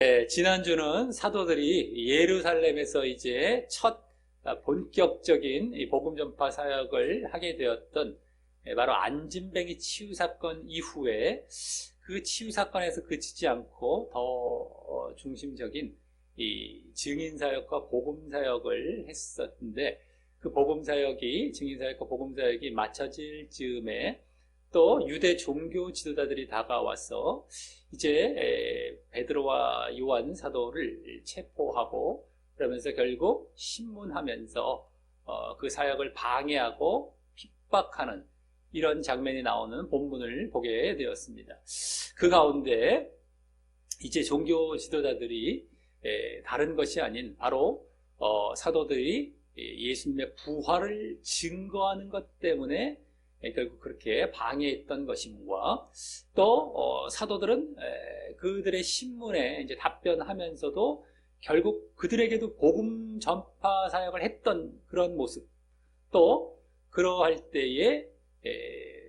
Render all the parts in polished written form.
네, 지난주는 사도들이 예루살렘에서 이제 첫 본격적인 이 복음 전파 사역을 하게 되었던 바로 안진뱅이 치유 사건 이후에 그 치유 사건에서 그치지 않고 더 중심적인 이 증인 사역과 복음 사역을 했었는데, 그 복음 사역이, 증인 사역과 복음 사역이 마쳐질 즈음에 또 유대 종교 지도자들이 다가와서 이제 베드로와 요한 사도를 체포하고, 그러면서 결국 신문하면서 그 사역을 방해하고 핍박하는 이런 장면이 나오는 본문을 보게 되었습니다. 그 가운데 이제 종교 지도자들이 다른 것이 아닌 바로 사도들이 예수님의 부활을 증거하는 것 때문에 결국 그렇게 방해했던 것임과, 또 사도들은 그들의 신문에 이제 답변하면서도 결국 그들에게도 복음 전파 사역을 했던 그런 모습, 또 그러할 때에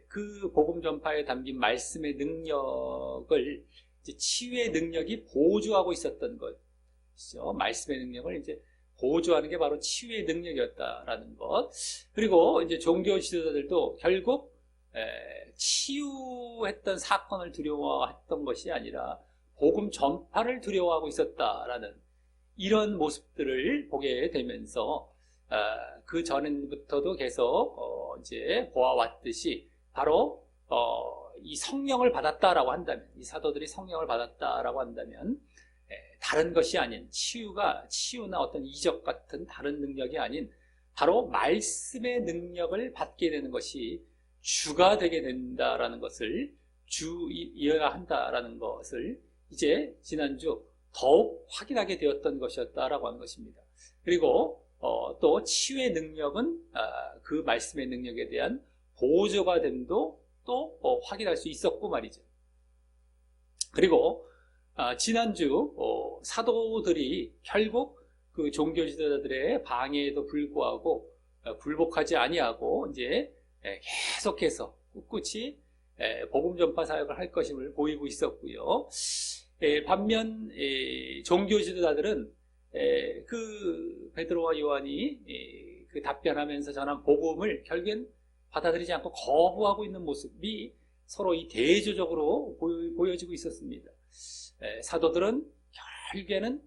그 복음 전파에 담긴 말씀의 능력을, 이제 치유의 능력이 보조하고 있었던 것이죠. 말씀의 능력을 이제 보조하는 게 바로 치유의 능력이었다라는 것. 그리고 이제 종교 지도자들도 결국 치유했던 사건을 두려워했던 것이 아니라 복음 전파를 두려워하고 있었다라는 이런 모습들을 보게 되면서, 그 전부터도 계속 이제 보아왔듯이 바로 이 성령을 받았다라고 한다면, 이 사도들이 성령을 받았다라고 한다면 다른 것이 아닌 치유나 어떤 이적 같은 다른 능력이 아닌 바로 말씀의 능력을 받게 되는 것이 주가 되게 된다라는 것을, 주이어야 한다라는 것을 이제 지난주 더욱 확인하게 되었던 것이었다라고 하는 것입니다. 그리고 또 치유의 능력은 그 말씀의 능력에 대한 보조가 됨도 또 확인할 수 있었고 말이죠. 그리고 지난주 사도들이 결국 그 종교 지도자들의 방해에도 불구하고 굴복하지 아니하고 이제 계속해서 꿋꿋이 복음 전파 사역을 할 것임을 보이고 있었고요. 반면 종교 지도자들은 그 베드로와 요한이 그 답변하면서 전한 복음을 결국엔 받아들이지 않고 거부하고 있는 모습이 서로 이 대조적으로 보여지고 있었습니다. 사도들은 결국에는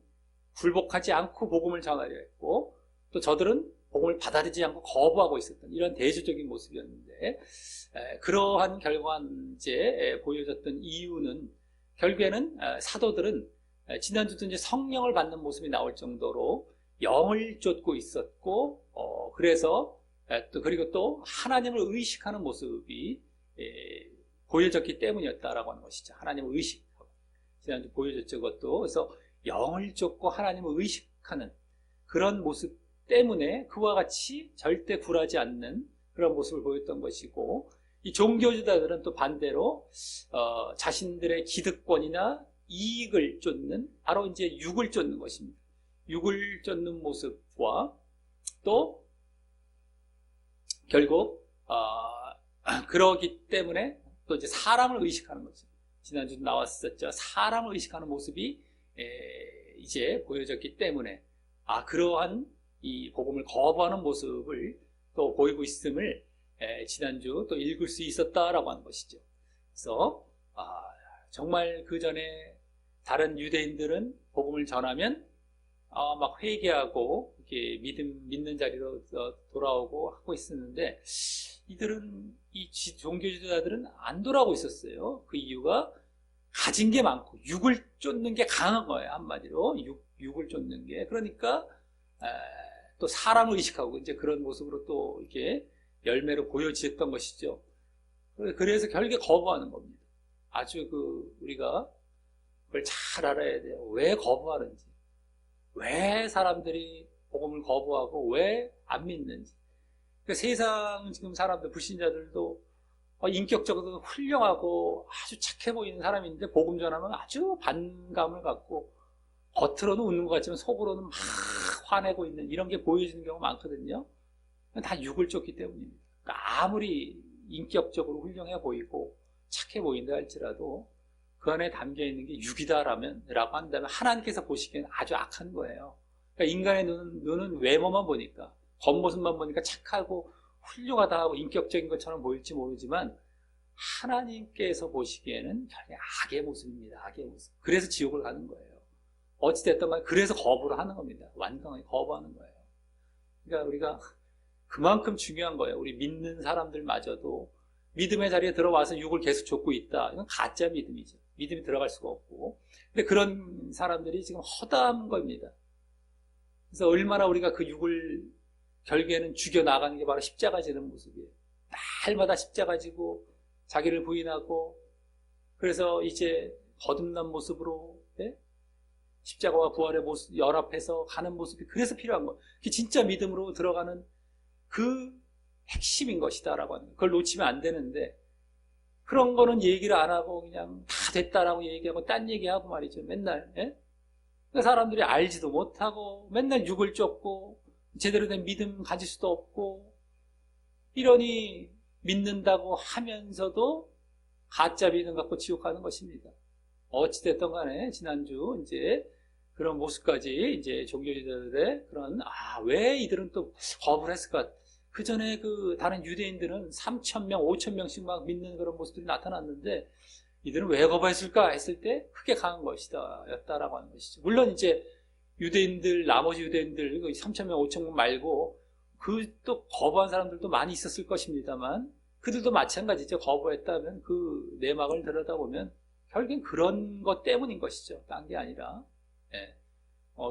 굴복하지 않고 복음을 전하려 했고, 또 저들은 복음을 받아들이지 않고 거부하고 있었던 이런 대조적인 모습이었는데, 그러한 결과가 이제 보여졌던 이유는 결국에는 사도들은 지난주도 이제 성령을 받는 모습이 나올 정도로 영을 쫓고 있었고, 그래서 그리고 또 하나님을 의식하는 모습이 보여졌기 때문이었다라고 하는 것이죠. 하나님을 의식하고 지난주 보여줬죠, 그것도. 그래서 영을 쫓고 하나님을 의식하는 그런 모습 때문에 그와 같이 절대 굴하지 않는 그런 모습을 보였던 것이고, 이 종교지도자들은 또 반대로 자신들의 기득권이나 이익을 쫓는, 바로 이제 육을 쫓는 것입니다. 육을 쫓는 모습과 또 결국 그러기 때문에 또 이제 사람을 의식하는 거죠. 지난주도 나왔었죠. 사람을 의식하는 모습이 이제 보여졌기 때문에 그러한 이 복음을 거부하는 모습을 또 보이고 있음을 지난주 또 읽을 수 있었다라고 하는 것이죠. 그래서 정말 그 전에 다른 유대인들은 복음을 전하면 막 회개하고 이렇게 믿는 자리로 돌아오고 하고 있었는데, 이들은 이 종교 지도자들은 안 돌아오고 있었어요. 그 이유가 가진 게 많고 육을 쫓는 게 강한 거예요. 한마디로 육을 쫓는 게. 그러니까 또 사람을 의식하고 이제 그런 모습으로 또 이렇게 열매로 보여지었던 것이죠. 그래서 결국에 거부하는 겁니다. 아주 우리가 그걸 잘 알아야 돼요. 왜 거부하는지, 왜 사람들이 복음을 거부하고 왜 안 믿는지. 그러니까 세상 지금 사람들, 불신자들도 인격적으로 훌륭하고 아주 착해 보이는 사람인데 복음 전하면 아주 반감을 갖고 겉으로는 웃는 것 같지만 속으로는 막 화내고 있는 이런 게 보여지는 경우가 많거든요. 다 육을 쫓기 때문입니다. 그러니까 아무리 인격적으로 훌륭해 보이고 착해 보인다 할지라도 그 안에 담겨 있는 게 육이다라고 한다면 하나님께서 보시기에는 아주 악한 거예요. 그러니까 인간의 눈은 외모만 보니까, 겉모습만 보니까 착하고 훌륭하다 하고 인격적인 것처럼 보일지 모르지만 하나님께서 보시기에는 결국 악의 모습입니다. 악의 모습. 그래서 지옥을 가는 거예요. 어찌됐든 간에 그래서 거부를 하는 겁니다. 완강하게 거부하는 거예요. 그러니까 우리가 그만큼 중요한 거예요. 우리 믿는 사람들마저도 믿음의 자리에 들어와서 육을 계속 좇고 있다. 이건 가짜 믿음이죠. 믿음이 들어갈 수가 없고. 근데 그런 사람들이 지금 허다한 겁니다. 그래서 얼마나 우리가 그 육을 결국에는 죽여나가는 게 바로 십자가 지는 모습이에요. 날마다 십자가 지고 자기를 부인하고, 그래서 이제 거듭난 모습으로, 네? 십자가와 부활의 모습 연합해서 가는 모습이 그래서 필요한 거예요. 그게 진짜 믿음으로 들어가는 그 핵심인 것이다라고 하는 거예요. 그걸 놓치면 안 되는데, 그런 거는 얘기를 안 하고 그냥 다 됐다라고 얘기하고 딴 얘기하고 말이죠. 맨날. 예? 그러니까 사람들이 알지도 못하고 맨날 육을 쫓고 제대로 된 믿음 가질 수도 없고, 이러니 믿는다고 하면서도 가짜 믿음 갖고 지옥 가는 것입니다. 어찌됐든 간에 지난주 이제 그런 모습까지 이제 종교지들의 그런, 왜 이들은 또 거부를 했을까? 그 전에 그 다른 유대인들은 3,000명, 5,000명씩 막 믿는 그런 모습들이 나타났는데 이들은 왜 거부했을까 했을 때 크게 강한 것이다 였다라고 하는 것이죠. 물론 이제 유대인들, 나머지 유대인들 3,000명, 5,000명 말고 그 또 거부한 사람들도 많이 있었을 것입니다만, 그들도 마찬가지죠. 거부했다면 그 내막을 들여다보면 결국엔 그런 것 때문인 것이죠. 딴 게 아니라. 예.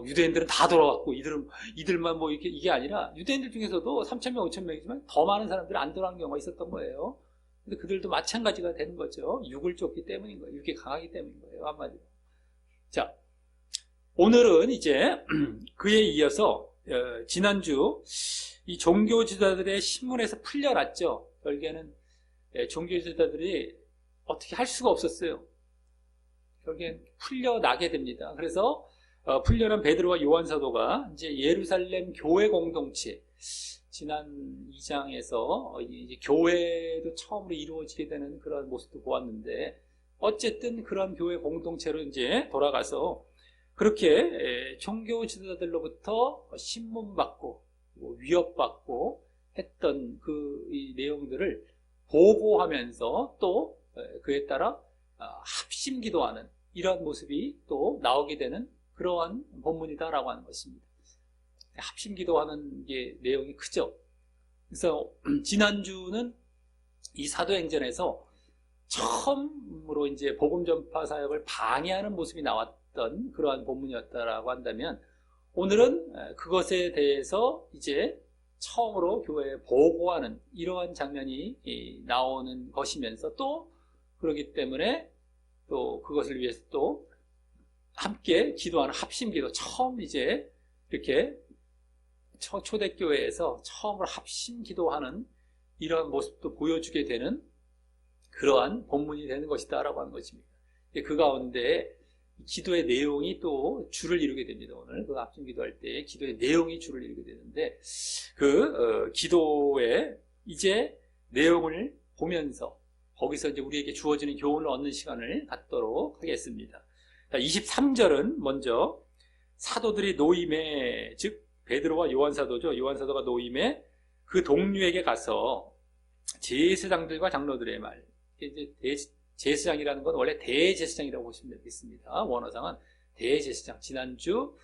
유대인들은 다 돌아왔고 이들만 뭐 이게 아니라 유대인들 중에서도 3,000명, 5,000명이지만 더 많은 사람들이 안 돌아간 경우가 있었던 거예요. 근데 그들도 마찬가지가 되는 거죠. 육을 쫓기 때문인 거예요. 육이 강하기 때문인 거예요. 한마디로. 자, 오늘은 이제 그에 이어서 지난주 이 종교 지도자들의 신문에서 풀려났죠. 결국에는 종교 지도자들이 어떻게 할 수가 없었어요. 결국엔 풀려나게 됩니다. 그래서 풀려난 베드로와 요한 사도가 이제 예루살렘 교회 공동체, 지난 2장에서 이제 교회도 처음으로 이루어지게 되는 그런 모습도 보았는데, 어쨌든 그런 교회 공동체로 이제 돌아가서 그렇게 종교 지도자들로부터 신문받고 위협받고 했던 이 내용들을 보고하면서 또 그에 따라 합심 기도하는 이러한 모습이 또 나오게 되는 그러한 본문이다라고 하는 것입니다. 합심 기도하는 게 내용이 크죠. 그래서 지난주는 이 사도행전에서 처음으로 이제 복음 전파 사역을 방해하는 모습이 나왔던 그러한 본문이었다라고 한다면, 오늘은 그것에 대해서 이제 처음으로 교회에 보고하는 이러한 장면이 나오는 것이면서, 또 그렇기 때문에 또 그것을 위해서 또 함께 기도하는 합심기도, 처음 이제 이렇게 초대교회에서 처음으로 합심기도하는 이러한 모습도 보여주게 되는 그러한 본문이 되는 것이다 라고 하는 것입니다. 그 가운데 기도의 내용이 또 줄을 이루게 됩니다. 오늘 그 합심기도할 때 기도의 내용이 줄을 이루게 되는데, 기도의 이제 내용을 보면서 거기서 이제 우리에게 주어지는 교훈을 얻는 시간을 갖도록 하겠습니다. 23절은 먼저 사도들이 노임에, 즉 베드로와 요한 사도죠. 요한 사도가 노임에 그 동료에게 가서 제사장들과 장로들의 말, 이제 제사장이라는 건 원래 대제사장이라고 보시면 되겠습니다. 원어상은 대제사장, 지난주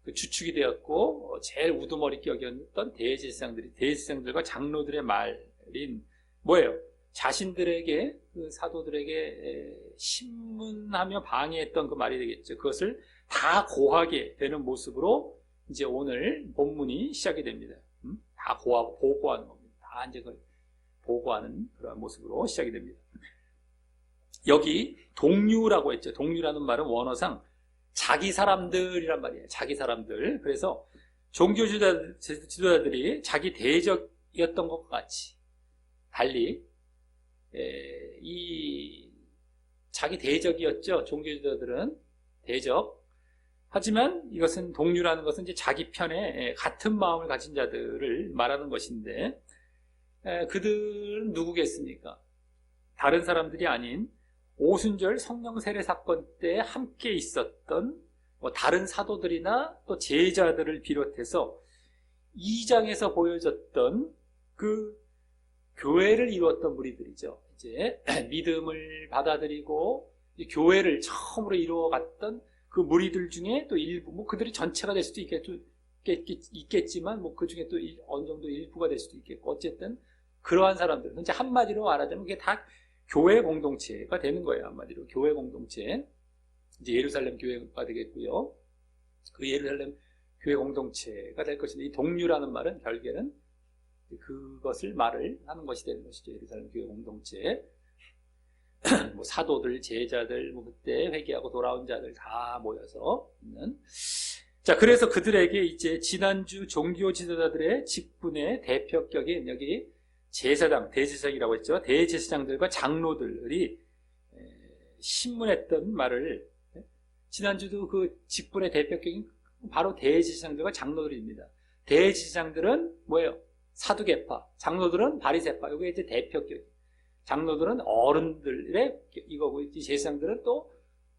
그 주축이 되었고 제일 우두머리 격이었던 대제사장들과 장로들의 말인 뭐예요? 자신들에게, 그 사도들에게 신문하며 방해했던 그 말이 되겠죠. 그것을 다 고하게 되는 모습으로 이제 오늘 본문이 시작이 됩니다. 다 고하고 보고하는 겁니다. 다 이제 그걸 보고하는 그런 모습으로 시작이 됩니다. 여기 동류라고 했죠. 동류라는 말은 원어상 자기 사람들이란 말이에요. 자기 사람들. 그래서 종교 지도자들이 자기 대적이었던 것과 같이 달리 이 자기 대적이었죠. 종교 지도자들은 대적. 하지만 이것은 동류라는 것은 이제 자기 편에 같은 마음을 가진 자들을 말하는 것인데, 그들은 누구겠습니까? 다른 사람들이 아닌 오순절 성령 세례 사건 때 함께 있었던 뭐 다른 사도들이나 또 제자들을 비롯해서 2장에서 보여졌던 그 교회를 이루었던 무리들이죠. 이제 믿음을 받아들이고 교회를 처음으로 이루어갔던 그 무리들 중에 또 일부, 뭐 그들이 전체가 될 수도 있겠지만 뭐 그 중에 또 어느 정도 일부가 될 수도 있겠고, 어쨌든 그러한 사람들, 이제 한마디로 말하자면 그게 다 교회 공동체가 되는 거예요. 한마디로 교회 공동체. 이제 예루살렘 교회가 되겠고요. 그 예루살렘 교회 공동체가 될 것인데, 이 동류라는 말은 결국에는 그것을 말을 하는 것이 되는 것이죠. 예루살렘 교회 공동체. 뭐 사도들, 제자들, 뭐 그때 회개하고 돌아온 자들 다 모여서 있는. 자, 그래서 그들에게 이제 지난주 종교 지도자들의 직분의 대표격인 여기 제사장, 대제사장이라고 했죠. 대제사장들과 장로들이 신문했던 말을, 지난주도 그 직분의 대표격인 바로 대제사장들과 장로들입니다. 대제사장들은 뭐예요? 사두개파, 장로들은 바리새파. 이게 이제 대표격. 장로들은 어른들의 이거고, 이 제사장들은 또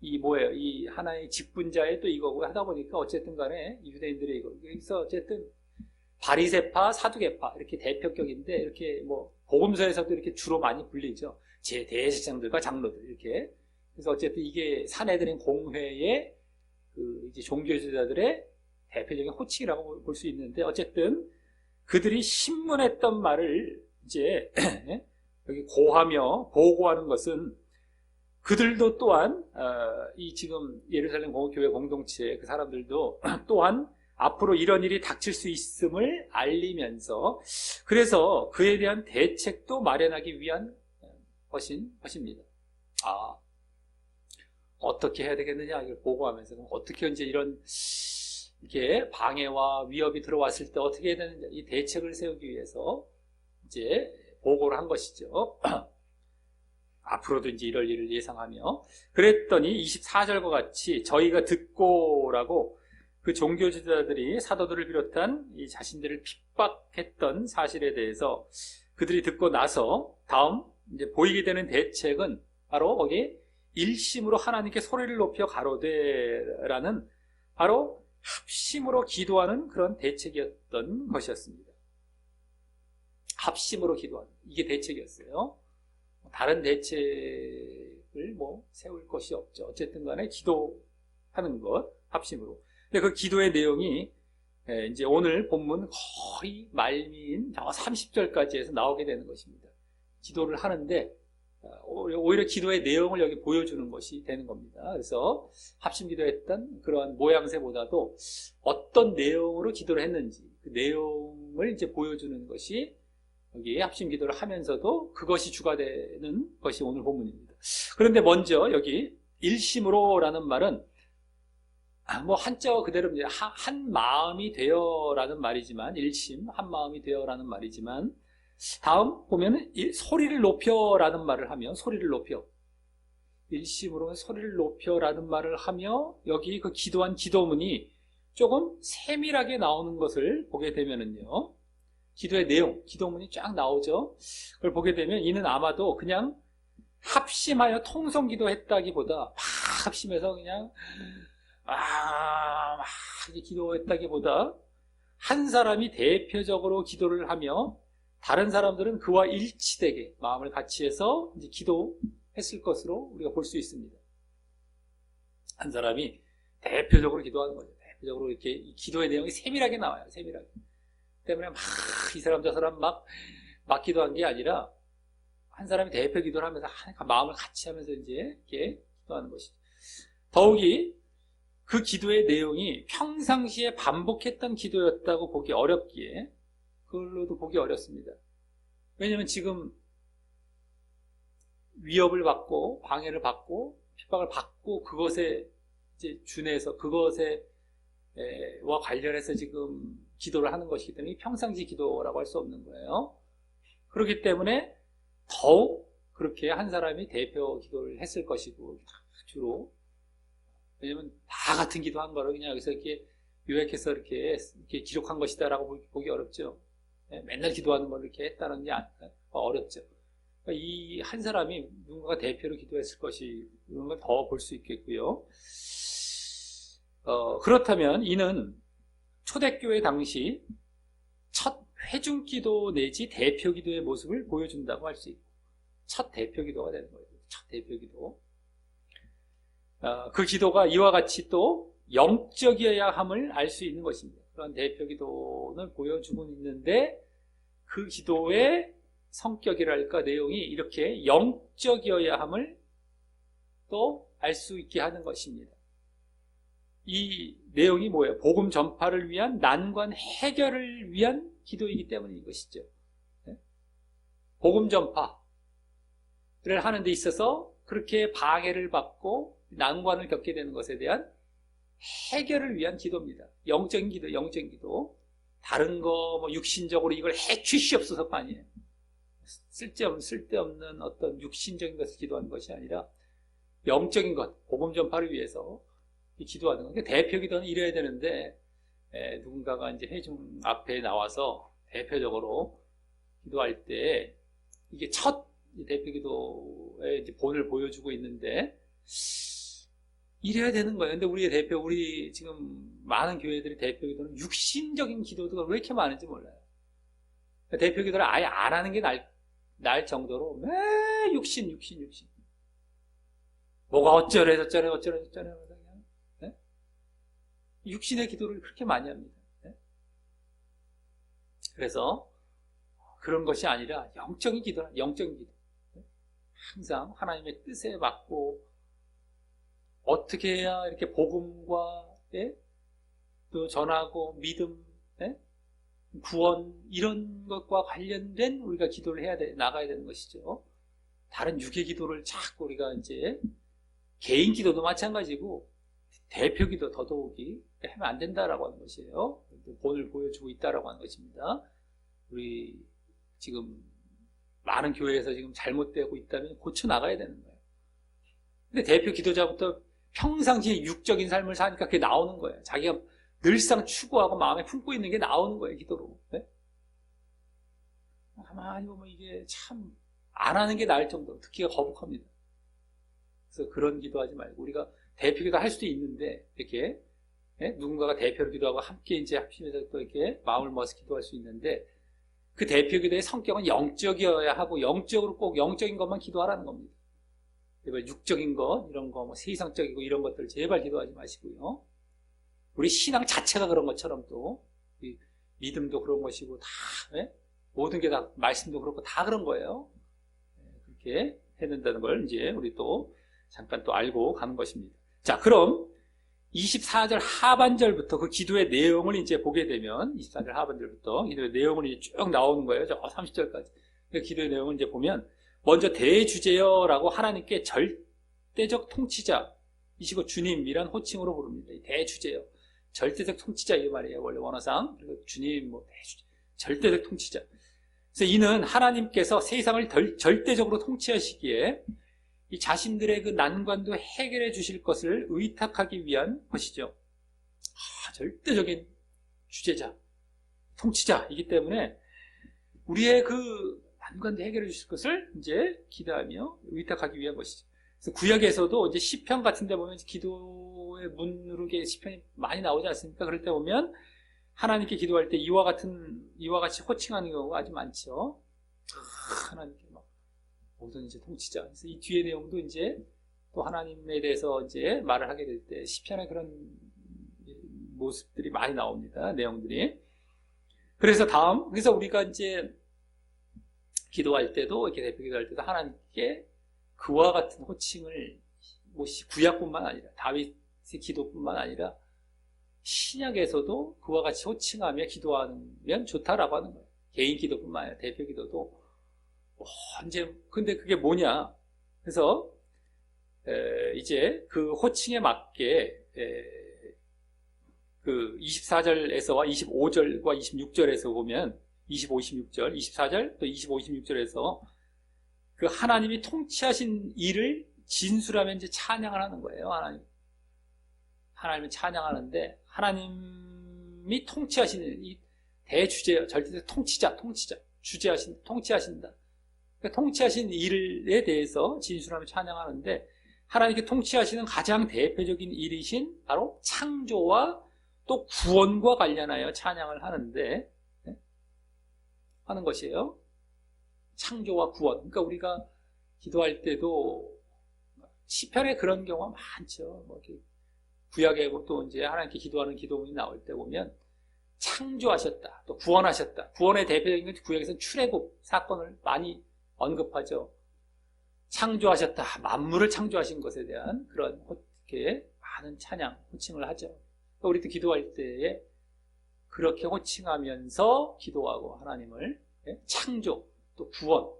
이 뭐예요? 이 하나의 직분자의 또 이거고 하다 보니까 어쨌든 간에 유대인들의 이거. 그래서 어쨌든 바리새파, 사두개파 이렇게 대표격인데, 이렇게 뭐 복음서에서도 이렇게 주로 많이 불리죠. 제 대제사장들과 장로들 이렇게. 그래서 어쨌든 이게 사내들인 공회의 그 이제 종교지도자들의 대표적인 호칭이라고 볼 수 있는데, 어쨌든 그들이 신문했던 말을 이제 여기 고하며 보고하는 것은, 그들도 또한 이 지금 예루살렘 교회 공동체 그 사람들도 또한 앞으로 이런 일이 닥칠 수 있음을 알리면서, 그래서 그에 대한 대책도 마련하기 위한 것입니다. 아, 어떻게 해야 되겠느냐, 이걸 보고하면서 어떻게 이제 이런 이렇게 방해와 위협이 들어왔을 때 어떻게 해야 되느냐, 이 대책을 세우기 위해서 이제 보고를 한 것이죠. 앞으로도 이제 이럴 일을 예상하며, 그랬더니 24절과 같이 저희가 듣고라고 그 종교지도자들이 사도들을 비롯한 이 자신들을 핍박했던 사실에 대해서 그들이 듣고 나서 다음 이제 보이게 되는 대책은 바로 거기 일심으로 하나님께 소리를 높여 가로되라는 바로 합심으로 기도하는 그런 대책이었던 것이었습니다. 합심으로 기도하는, 이게 대책이었어요. 다른 대책을 뭐 세울 것이 없죠. 어쨌든 간에 기도하는 것, 합심으로. 근데 그 기도의 내용이 이제 오늘 본문 거의 말미인 30절까지 해서 나오게 되는 것입니다. 기도를 하는데 오히려 기도의 내용을 여기 보여주는 것이 되는 겁니다. 그래서 합심 기도했던 그러한 모양새보다도 어떤 내용으로 기도를 했는지 그 내용을 이제 보여주는 것이 여기 합심 기도를 하면서도 그것이 주가 되는 것이 오늘 본문입니다. 그런데 먼저 여기 일심으로라는 말은 뭐 한자어 그대로 이제 한 마음이 되어라는 말이지만, 일심 한 마음이 되어라는 말이지만, 다음 보면은 소리를 높여라는 말을 하며, 소리를 높여, 일심으로 소리를 높여라는 말을 하며, 여기 그 기도한 기도문이 조금 세밀하게 나오는 것을 보게 되면은요, 기도의 내용, 기도문이 쫙 나오죠. 그걸 보게 되면 이는 아마도 그냥 합심하여 통성기도 했다기보다 막 합심해서 그냥 막 기도했다기보다 한 사람이 대표적으로 기도를 하며 다른 사람들은 그와 일치되게 마음을 같이 해서 이제 기도했을 것으로 우리가 볼 수 있습니다. 한 사람이 대표적으로 기도하는 거죠. 대표적으로 이렇게 기도의 내용이 세밀하게 나와요. 세밀하게. 때문에 막 이 사람 저 사람 막 기도한 게 아니라 한 사람이 대표 기도를 하면서 마음을 같이 하면서 이제 이렇게 기도하는 것이죠. 더욱이 그 기도의 내용이 평상시에 반복했던 기도였다고 보기 어렵기에, 그걸로도 보기 어렵습니다. 왜냐하면 지금 위협을 받고 방해를 받고 핍박을 받고 그것에 이제 준해서 그것에 와 관련해서 지금 기도를 하는 것이기 때문에 평상시 기도라고 할 수 없는 거예요. 그렇기 때문에 더욱 그렇게 한 사람이 대표 기도를 했을 것이고, 주로 왜냐면 다 같은 기도한 거를 그냥 여기서 이렇게 요약해서 이렇게 기록한 것이다라고 보기 어렵죠. 맨날 기도하는 걸 이렇게 했다는 게 어렵죠. 이 한 사람이 누군가 대표로 기도했을 것이 이런 걸 더 볼 수 있겠고요. 그렇다면 이는 초대교회 당시 첫 회중기도 내지 대표기도의 모습을 보여준다고 할 수 있고, 첫 대표기도가 되는 거예요. 첫 대표기도. 그 기도가 이와 같이 또 영적이어야 함을 알 수 있는 것입니다. 그런 대표기도를 보여주고 있는데 그 기도의 성격이랄까 내용이 이렇게 영적이어야 함을 또 알 수 있게 하는 것입니다. 이 내용이 뭐예요? 복음 전파를 위한 난관 해결을 위한 기도이기 때문인 것이죠. 복음 전파를 하는 데 있어서 그렇게 방해를 받고 난관을 겪게 되는 것에 대한 해결을 위한 기도입니다. 영적인 기도, 영적인 기도. 다른 거 뭐 육신적으로 이걸 해주시옵소서가 아니에요. 쓸데없는 어떤 육신적인 것을 기도하는 것이 아니라 영적인 것, 복음 전파를 위해서 기도하는 것. 대표 기도는 이래야 되는데 누군가가 이제 회중 앞에 나와서 대표적으로 기도할 때 이게 첫 대표 기도의 이제 본을 보여주고 있는데 이래야 되는 거예요. 근데 우리 지금 많은 교회들의 대표 기도는 육신적인 기도가 왜 이렇게 많은지 몰라요. 대표 기도를 아예 안 하는 게 날 정도로 매 육신. 뭐가 어쩌래 네? 육신의 기도를 그렇게 많이 합니다. 네? 그래서 그런 것이 아니라 영적인 기도는 영적인 기도. 네? 항상 하나님의 뜻에 맞고 어떻게 해야 이렇게 복음과 또 전하고 믿음, 구원 이런 것과 관련된 우리가 기도를 나가야 되는 것이죠. 다른 육의 기도를 자꾸 우리가 이제 개인 기도도 마찬가지고 대표 기도 더더욱이 하면 안 된다라고 하는 것이에요. 본을 보여주고 있다라고 하는 것입니다. 우리 지금 많은 교회에서 지금 잘못되고 있다면 고쳐 나가야 되는 거예요. 근데 대표 기도자부터 평상시에 육적인 삶을 사니까 그게 나오는 거예요. 자기가 늘상 추구하고 마음에 품고 있는 게 나오는 거예요, 기도로. 네? 가만히 보면 이게 참 안 하는 게 나을 정도로 듣기가 거북합니다. 그래서 그런 기도하지 말고 우리가 대표 기도 할 수도 있는데 이렇게 누군가가 대표로 기도하고 함께 이제 합심해서 또 이렇게 마음을 모아서 기도할 수 있는데 그 대표 기도의 성격은 영적이어야 하고 영적으로 꼭 영적인 것만 기도하라는 겁니다. 제발 육적인 것, 이런 거, 뭐 세상적이고 이런 것들 제발 기도하지 마시고요. 우리 신앙 자체가 그런 것처럼 또 믿음도 그런 것이고 다 모든 게 다 말씀도 그렇고 다 그런 거예요. 그렇게 해야 된다는 걸 이제 우리 또 잠깐 또 알고 가는 것입니다. 자, 그럼 24절 하반절부터 그 기도의 내용을 이제 보게 되면 24절 하반절부터 기도의 내용을 이제 쭉 나오는 거예요. 저 30절까지. 그 기도의 내용을 이제 보면 먼저 대주제여라고 하나님께 절대적 통치자이시고 주님이란 호칭으로 부릅니다. 대주제여. 절대적 통치자 이 말이에요. 원래 원어상. 그리고 주님, 대주제. 절대적 통치자. 그래서 이는 하나님께서 세상을 절대적으로 통치하시기에 이 자신들의 그 난관도 해결해 주실 것을 의탁하기 위한 것이죠. 절대적인 주제자, 통치자이기 때문에 우리의 그 난관도 해결해 주실 것을 이제 기도하며 의탁하기 위한 것이죠. 그래서 구약에서도 이제 시편 같은 데 보면 기도의 문으로 시편이 많이 나오지 않습니까? 그럴 때 보면 하나님께 기도할 때 이와 같이 호칭하는 경우가 아주 많죠. 하나님께 모든 이제 통치자. 그래서 이 뒤의 내용도 이제 또 하나님에 대해서 이제 말을 하게 될 때 시편에 그런 모습들이 많이 나옵니다. 내용들이. 그래서 우리가 이제 기도할 때도 이렇게 대표 기도할 때도 하나님께 그와 같은 호칭을 구약뿐만 아니라 다윗의 기도뿐만 아니라 신약에서도 그와 같이 호칭하며 기도하면 좋다라고 하는 거예요. 개인 기도뿐만 아니라 대표 기도도 언제 근데 그게 뭐냐? 그래서 이제 그 호칭에 맞게 그 24절에서와 25절과 26절에서 보면 25, 26절, 24절 또 25, 26절에서 그 하나님이 통치하신 일을 진술하면 이제 찬양을 하는 거예요. 하나님을 찬양하는데 하나님이 통치하시는 이 대주제요. 절대적 통치자, 통치하신다. 그러니까 통치하신 일에 대해서 진술하며 찬양하는데, 하나님께 통치하시는 가장 대표적인 일이신 바로 창조와 또 구원과 관련하여 찬양을 하는 것이에요. 창조와 구원. 그러니까 우리가 기도할 때도 시편에 그런 경우가 많죠. 뭐 이렇게 구약에 또 이제 하나님께 기도하는 기도문이 나올 때 보면 창조하셨다, 또 구원하셨다. 구원의 대표적인 건 구약에서는 출애굽 사건을 많이 언급하죠. 창조하셨다, 만물을 창조하신 것에 대한 그런 이렇게 많은 찬양, 호칭을 하죠. 우리도 기도할 때에 그렇게 호칭하면서 기도하고 하나님을 창조, 또 구원,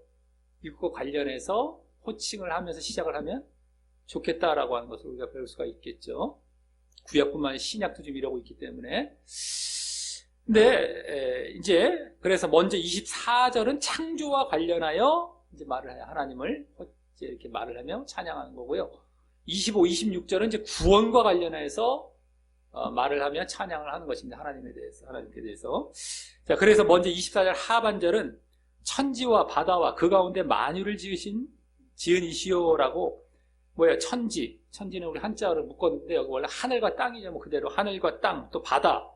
이것과 관련해서 호칭을 하면서 시작을 하면 좋겠다라고 하는 것을 우리가 배울 수가 있겠죠. 구약뿐만 아니라 신약도 좀 이러고 있기 때문에. 근데 이제 그래서 먼저 24절은 창조와 관련하여 이제 말을 해요. 하나님을 이렇게 말을 하며 찬양하는 거고요. 25, 26절은 이제 구원과 관련해서 말을 하며 찬양을 하는 것입니다. 하나님께 대해서. 자, 그래서 먼저 24절 하반절은 천지와 바다와 그 가운데 만유를 지은 이시오라고, 뭐예요? 천지는 우리 한자어를 묶었는데 여기 원래 하늘과 땅이죠. 뭐 그대로 하늘과 땅, 또 바다,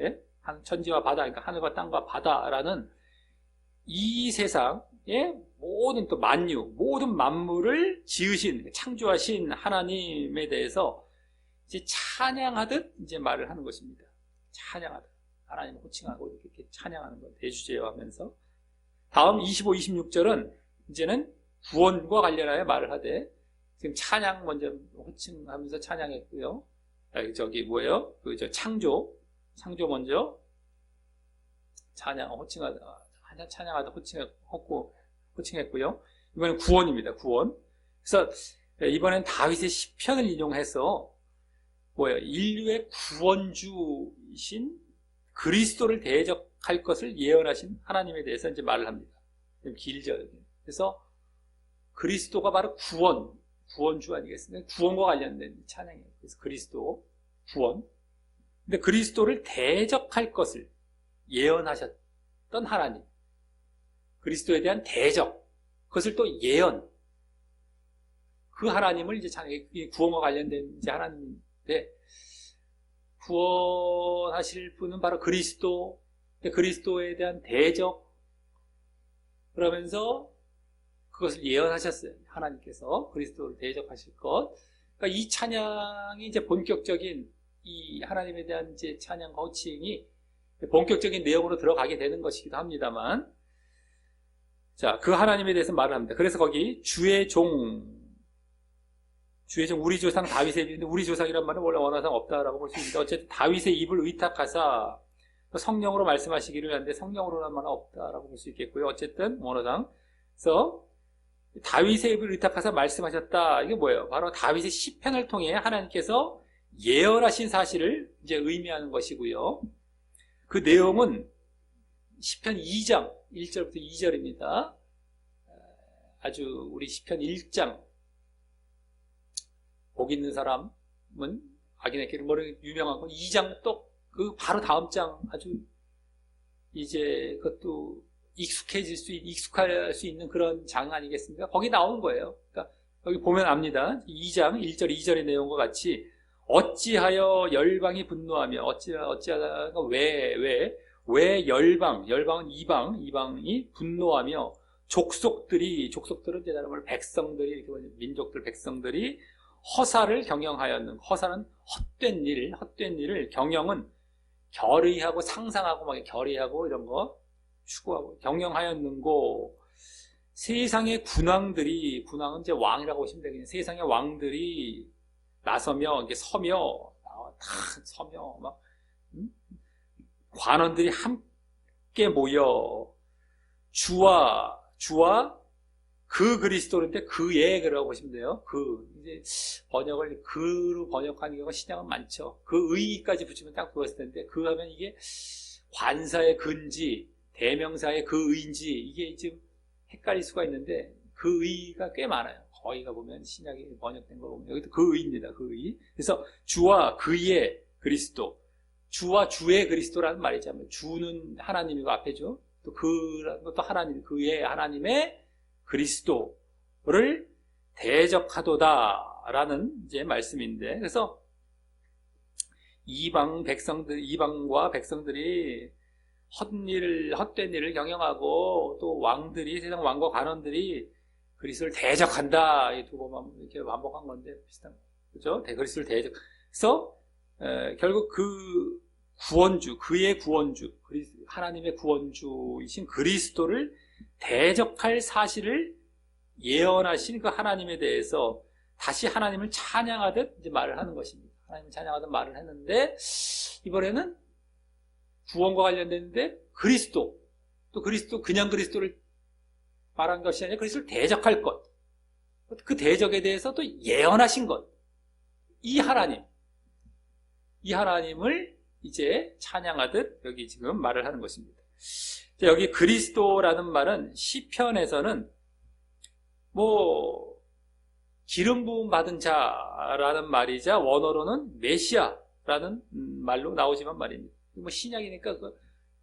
예? 천지와 바다, 그러니까 하늘과 땅과 바다라는 이 세상의 모든 또 만유, 모든 만물을 지으신, 창조하신 하나님에 대해서 이제 찬양하듯 이제 말을 하는 것입니다. 찬양하듯. 하나님을 호칭하고 이렇게 찬양하는 거, 대주제어 하면서. 다음 25, 26절은 이제는 구원과 관련하여 말을 하되, 지금 찬양 먼저 호칭하면서 찬양했고요. 저기 뭐예요? 창조 먼저 찬양하다 호칭했고요. 이번엔 구원입니다. 구원. 그래서 이번엔 다윗의 시편을 인용해서 뭐예요? 인류의 구원주이신 그리스도를 대적할 것을 예언하신 하나님에 대해서 이제 말을 합니다. 좀 길죠. 그래서 그리스도가 바로 구원주 아니겠습니까? 구원과 관련된 찬양이에요. 그래서 그리스도, 구원. 근데 그리스도를 대적할 것을 예언하셨던 하나님. 그리스도에 대한 대적. 그것을 또 예언. 그 하나님을 이제 찬양해. 구원과 관련된 이제 하나님인데, 구원하실 분은 바로 그리스도. 그리스도에 대한 대적. 그러면서 그것을 예언하셨어요. 하나님께서 그리스도를 대적하실 것. 그러니까 이 찬양이 이제 본격적인 이 하나님에 대한 이제 찬양 호칭이 본격적인 내용으로 들어가게 되는 것이기도 합니다만, 자, 그 하나님에 대해서 말을 합니다. 그래서 거기 주의 종 우리 조상 다윗의 입인데, 우리 조상이란 말은 원래 원어상 없다라고 볼 수 있는데, 어쨌든 다윗의 입을 의탁하사 성령으로 말씀하시기를 하는데 성령으로란 말은 없다라고 볼 수 있겠고요. 어쨌든 원어상. 그래서 다윗의 입을 의탁하사 말씀하셨다. 이게 뭐예요? 바로 다윗의 시편을 통해 하나님께서 예언하신 사실을 이제 의미하는 것이고요. 그 내용은 시편 2장 1절부터 2절입니다. 아주 우리 시편 1장 복 있는 사람은 악인의 길을 모르는 유명한 건 2장 또 그 바로 다음 장 아주 이제 그것도 익숙할 수 있는 그런 장 아니겠습니까? 거기 나오는 거예요. 그러니까 여기 보면 압니다. 2장 1절 2절의 내용과 같이 어찌하여 열방이 분노하며 어찌하다가 왜 열방은 이방이 분노하며 족속들은 이제 다른 백성들이 이렇게 보면 민족들 백성들이 허사를 경영하였는, 허사는 헛된 일을, 경영은 결의하고 상상하고 막 결의하고 이런 거 추구하고 경영하였는고, 세상의 군왕은 이제 왕이라고 보시면 되겠네요. 세상의 왕들이 나서며 이렇게 서며 막 관원들이 함께 모여 주와 그 그리스도인데 그라고 보시면 돼요. 이제 번역을 그로 번역하는 경우가 신약은 많죠. 그 의까지 붙이면 딱 그었을 텐데 그 하면 이게 관사의 근지, 대명사의 그 의인지 이게 지금 헷갈릴 수가 있는데 그 의가 꽤 많아요. 거기가 보면 신약이 번역된 거 보면 여기도 그 의입니다. 그 의. 그래서 주와 그의 그리스도, 주와 주의 그리스도라는 말이죠. 주는 하나님이고 앞에죠. 또 그라는 것도 하나님, 그의 하나님의 그리스도를 대적하도다라는 이제 말씀인데, 그래서 이방과 백성들이 헛된 일을 경영하고, 또 세상 왕과 관원들이 그리스도를 대적한다. 이 두 번만 이렇게 반복한 건데, 비슷한 거죠. 그리스도를 그래서 결국 그의 구원주, 하나님의 구원주이신 그리스도를 대적할 사실을 예언하신 그 하나님에 대해서 다시 하나님을 찬양하듯 이제 말을 하는 것입니다. 하나님을 찬양하듯 말을 했는데, 이번에는 구원과 관련됐는데 그냥 그리스도를 말한 것이 아니라 그리스도를 대적할 것, 그 대적에 대해서 또 예언하신 것, 이 하나님을 이제 찬양하듯 여기 지금 말을 하는 것입니다. 여기 그리스도라는 말은 시편에서는 기름 부음 받은 자라는 말이자 원어로는 메시아라는 말로 나오지만 말입니다. 신약이니까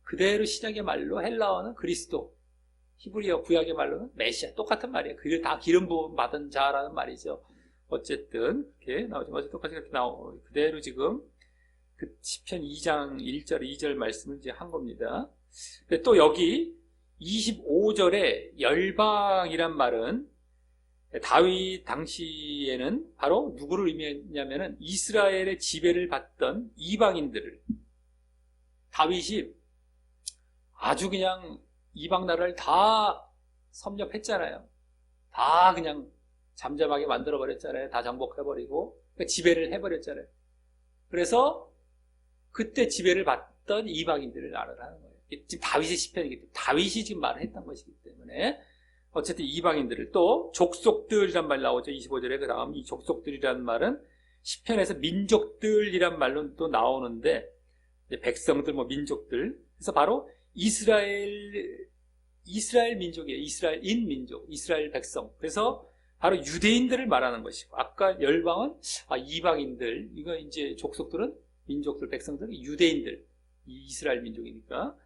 그대로 신약의 말로 헬라어는 그리스도, 히브리어 구약의 말로는 메시아, 똑같은 말이에요. 그게 다 기름 부음 받은 자라는 말이죠. 어쨌든 이렇게 나오지만 어쨌든 똑같이 그렇게 그대로 지금 그 시편 2장 1절 2절 말씀을 이제 한 겁니다. 근데 또 여기 25절에 열방이란 말은 다윗 당시에는 바로 누구를 의미했냐면은 이스라엘의 지배를 받던 이방인들을, 다윗이 아주 그냥 이방 나라를 다 섭렵했잖아요. 다 그냥 잠잠하게 만들어버렸잖아요. 다 정복해버리고, 그러니까 지배를 해버렸잖아요. 그래서 그때 지배를 받던 이방인들을 나라라는 거예요. 지금 다윗의 시편이기 때문에, 다윗이 지금 말을 했던 것이기 때문에, 어쨌든 이방인들을, 또 족속들이란 말 나오죠. 25절에. 그 다음 이 족속들이란 말은 시편에서 민족들이란 말로 또 나오는데, 백성들, 민족들. 그래서 바로 이스라엘 민족이에요. 이스라엘인 민족, 이스라엘 백성. 그래서 바로 유대인들을 말하는 것이고, 아까 열방은 이방인들, 이거 이제 족속들은 민족들, 백성들, 유대인들, 이스라엘 민족이니까.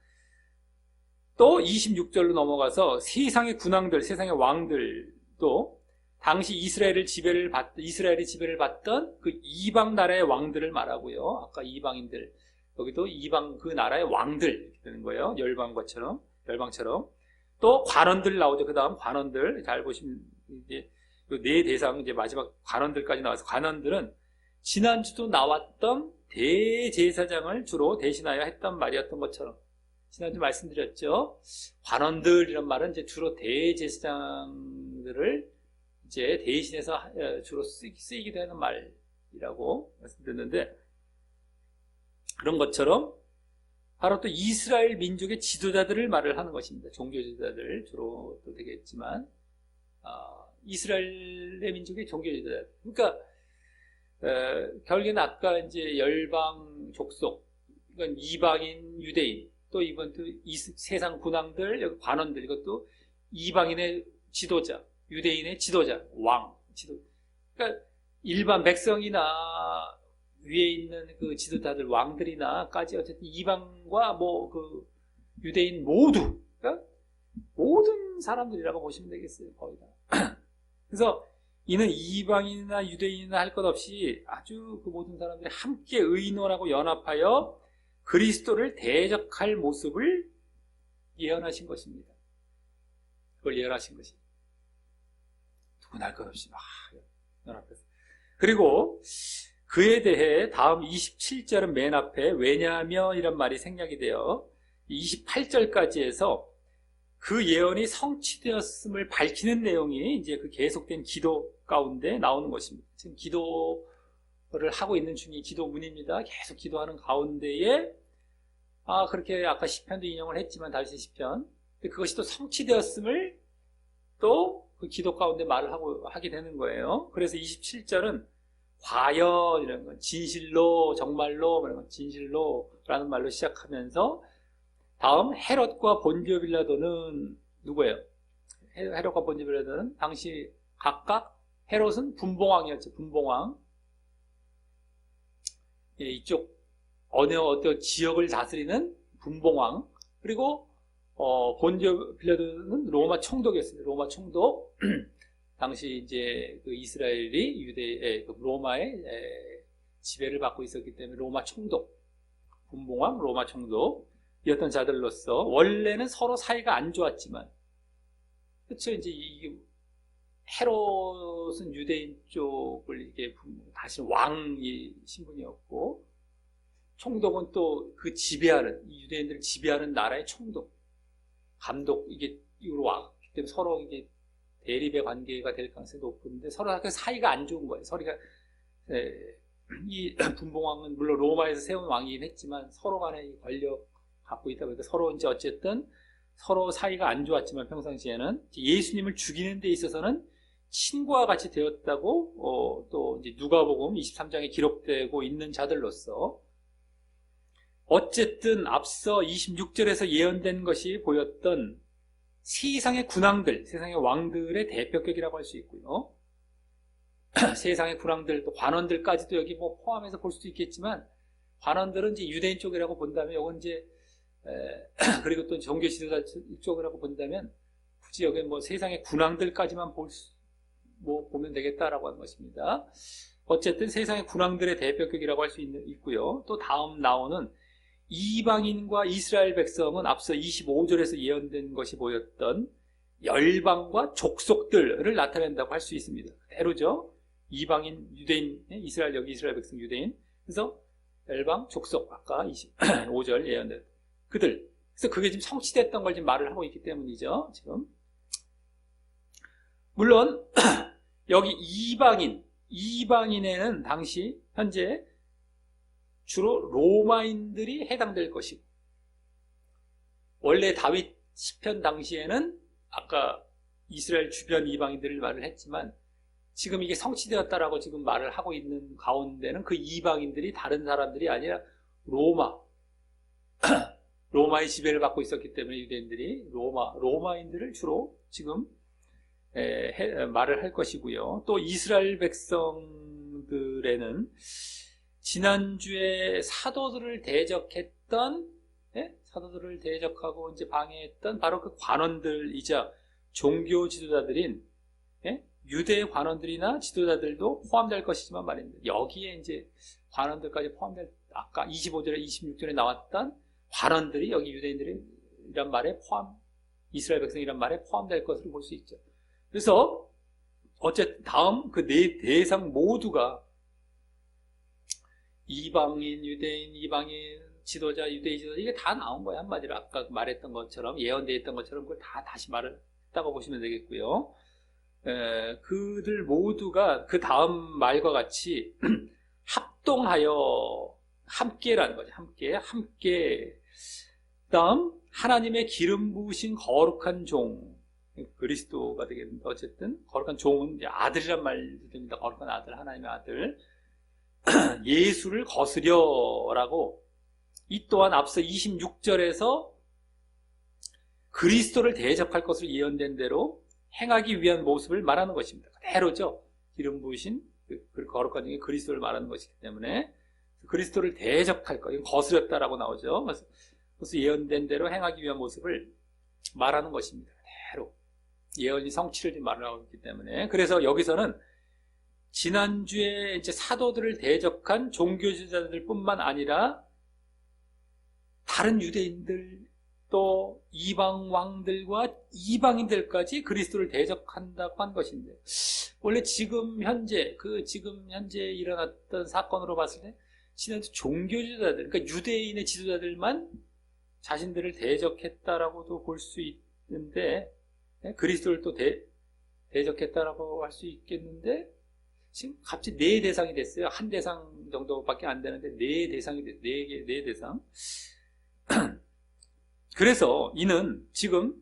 또 26절로 넘어가서 세상의 군왕들, 세상의 왕들도 당시 이스라엘의 지배를 받던 그 이방 나라의 왕들을 말하고요. 아까 이방인들, 여기도 이방 그 나라의 왕들 이렇게 되는 거예요. 열방처럼. 또 관원들 나오죠. 그 다음 관원들, 잘 보시면 이제 네 대상, 이제 마지막 관원들까지 나와서, 관원들은 지난주도 나왔던 대제사장을 주로 대신하여 했던 말이었던 것처럼, 지난주 말씀드렸죠. 관원들이란 말은 이제 주로 대제사장들을 이제 대신해서 주로 쓰이기도 하는 말이라고 말씀드렸는데, 그런 것처럼 바로 또 이스라엘 민족의 지도자들을 말을 하는 것입니다. 종교 지도자들 주로 또 되겠지만, 이스라엘의 민족의 종교 지도자들. 그러니까 결국에는 아까 이제 열방 족속, 이건 이방인 유대인, 또 이번 또 세상 군왕들, 관원들, 이것도 이방인의 지도자, 유대인의 지도자, 그러니까 일반 백성이나 위에 있는 그 지도자들, 왕들이나까지 어쨌든 이방과 그 유대인 모두, 그러니까 모든 사람들이라고 보시면 되겠어요. 거의 다. 그래서 이는 이방인이나 유대인이나 할 것 없이 아주 그 모든 사람들이 함께 의논하고 연합하여 그리스도를 대적할 모습을 예언하신 것입니다. 그걸 예언하신 것이 누구나 할 것 없이 막 연합해서. 그리고 그에 대해 다음 27절은 맨 앞에 왜냐하면 이란 말이 생략이 되어 28절까지 해서 그 예언이 성취되었음을 밝히는 내용이 이제 그 계속된 기도 가운데 나오는 것입니다. 지금 기도를 하고 있는 중이 기도문입니다. 계속 기도하는 가운데에 그렇게 아까 시편도 인용을 했지만 다윗의 시편, 그것이 또 성취되었음을 또 그 기도 가운데 말을 하게 되는 거예요. 그래서 27절은 과연 이런 건 진실로, 정말로, 이런 건 진실로라는 말로 시작하면서 다음 헤롯과 본디오 빌라도는 누구예요? 헤롯과 본디오 빌라도는 당시 각각, 헤롯은 분봉왕이었죠. 분봉왕. 이쪽 어느 지역을 다스리는 분봉왕. 그리고 본디오 빌라도는 로마 총독이었습니다. 로마 총독. 당시 이제 그 이스라엘이 로마의 지배를 받고 있었기 때문에 로마 총독, 분봉왕 로마 총독이었던 자들로서 원래는 서로 사이가 안 좋았지만, 그렇죠. 이제 이 헤롯은 유대인 쪽을 이게 다시 왕의 신분이었고, 총독은 또 그 지배하는, 이 유대인들을 지배하는 나라의 총독, 감독, 이게 이로 왔기 때문에 서로 이게 대립의 관계가 될 가능성이 높은데 서로 사이가 안 좋은 거예요. 서로가 이 분봉왕은 물론 로마에서 세운 왕이긴 했지만 서로 간에 권력 갖고 있다 보니까 서로 이제 어쨌든 서로 사이가 안 좋았지만 평상시에는 예수님을 죽이는 데 있어서는 친구와 같이 되었다고 또 이제 누가복음 23장에 기록되고 있는 자들로서 어쨌든 앞서 26절에서 예언된 것이 보였던 세상의 군왕들, 세상의 왕들의 대표격이라고 할 수 있고요. 세상의 군왕들, 또 관원들까지도 여기 뭐 포함해서 볼 수도 있겠지만, 관원들은 이제 유대인 쪽이라고 본다면, 이건 이제, 그리고 또 종교 지도자 쪽이라고 본다면, 굳이 여기 뭐 세상의 군왕들까지만 보면 되겠다라고 하는 것입니다. 어쨌든 세상의 군왕들의 대표격이라고 할 수 있고요. 또 다음 나오는 이방인과 이스라엘 백성은 앞서 25절에서 예언된 것이 보였던 열방과 족속들을 나타낸다고 할 수 있습니다. 그대로죠. 이방인, 유대인, 이스라엘, 여기 이스라엘 백성, 유대인. 그래서 열방, 족속, 아까 25절 예언된 그들. 그래서 그게 지금 성취됐던 걸 지금 말을 하고 있기 때문이죠. 지금. 물론 여기 이방인에는 당시 현재 주로 로마인들이 해당될 것이고, 원래 다윗 시편 당시에는 아까 이스라엘 주변 이방인들을 말을 했지만 지금 이게 성취되었다라고 지금 말을 하고 있는 가운데는 그 이방인들이 다른 사람들이 아니라 로마의 지배를 받고 있었기 때문에 유대인들이 로마인들을 주로 지금 말을 할 것이고요. 또 이스라엘 백성들에는 지난주에 사도들을 대적했던, 사도들을 대적하고 이제 방해했던 바로 그 관원들이자 종교 지도자들인, 유대 관원들이나 지도자들도 포함될 것이지만 말입니다. 여기에 이제 관원들까지 포함될, 아까 25절에 26절에 나왔던 관원들이 여기 유대인들이란 말에 이스라엘 백성이란 말에 포함될 것으로 볼 수 있죠. 그래서 어쨌든 다음 그 네 대상 모두가 이방인, 유대인, 이방인, 지도자, 유대인 지도자, 이게 다 나온 거예요. 한마디로 아까 말했던 것처럼, 예언되어 있던 것처럼 그걸 다 다시 말을 했다고 보시면 되겠고요. 그들 모두가 그 다음 말과 같이 합동하여 함께라는 거죠. 함께. 다음 하나님의 기름 부으신 거룩한 종, 그리스도가 되겠는데, 어쨌든 거룩한 종은 이제 아들이란 말도 됩니다. 거룩한 아들, 하나님의 아들. 예수를 거스려라고, 이 또한 앞서 26절에서 그리스도를 대적할 것을 예언된 대로 행하기 위한 모습을 말하는 것입니다. 그대로죠. 기름 부으신 그 거룩한 종이 그리스도를 말하는 것이기 때문에 그리스도를 대적할 것, 이건 거스렸다라고 나오죠. 그래서 예언된 대로 행하기 위한 모습을 말하는 것입니다. 그대로 예언이 성취를 말하고 있기 때문에. 그래서 여기서는 지난주에 이제 사도들을 대적한 종교 지도자들 뿐만 아니라 다른 유대인들, 또 이방 왕들과 이방인들까지 그리스도를 대적한다고 한 것인데, 원래 지금 현재 일어났던 사건으로 봤을 때 지난주 종교 지도자들, 그러니까 유대인의 지도자들만 자신들을 대적했다라고도 볼 수 있는데, 그리스도를 또 대적했다라고 할 수 있겠는데, 지금 갑자기 네 대상이 됐어요. 한 대상 정도밖에 안 되는데 네 대상이 됐어요. 네 대상. 그래서 이는 지금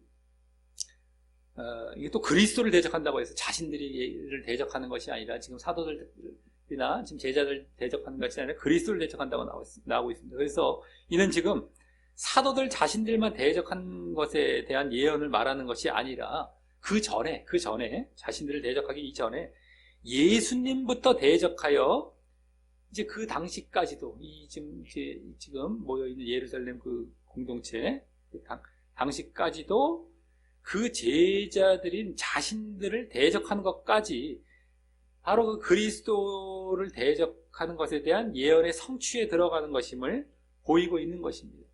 이게 또 그리스도를 대적한다고 해서 자신들을 대적하는 것이 아니라, 지금 사도들이나 지금 제자들 대적하는 것이 아니라 그리스도를 대적한다고 나오고 있습니다. 그래서 이는 지금 사도들 자신들만 대적한 것에 대한 예언을 말하는 것이 아니라 그 전에 자신들을 대적하기 이전에 예수님부터 대적하여 이제 그 당시까지도 지금 모여 있는 예루살렘 그 공동체, 당시까지도 그 제자들인 자신들을 대적하는 것까지 바로 그 그리스도를 대적하는 것에 대한 예언의 성취에 들어가는 것임을 보이고 있는 것입니다.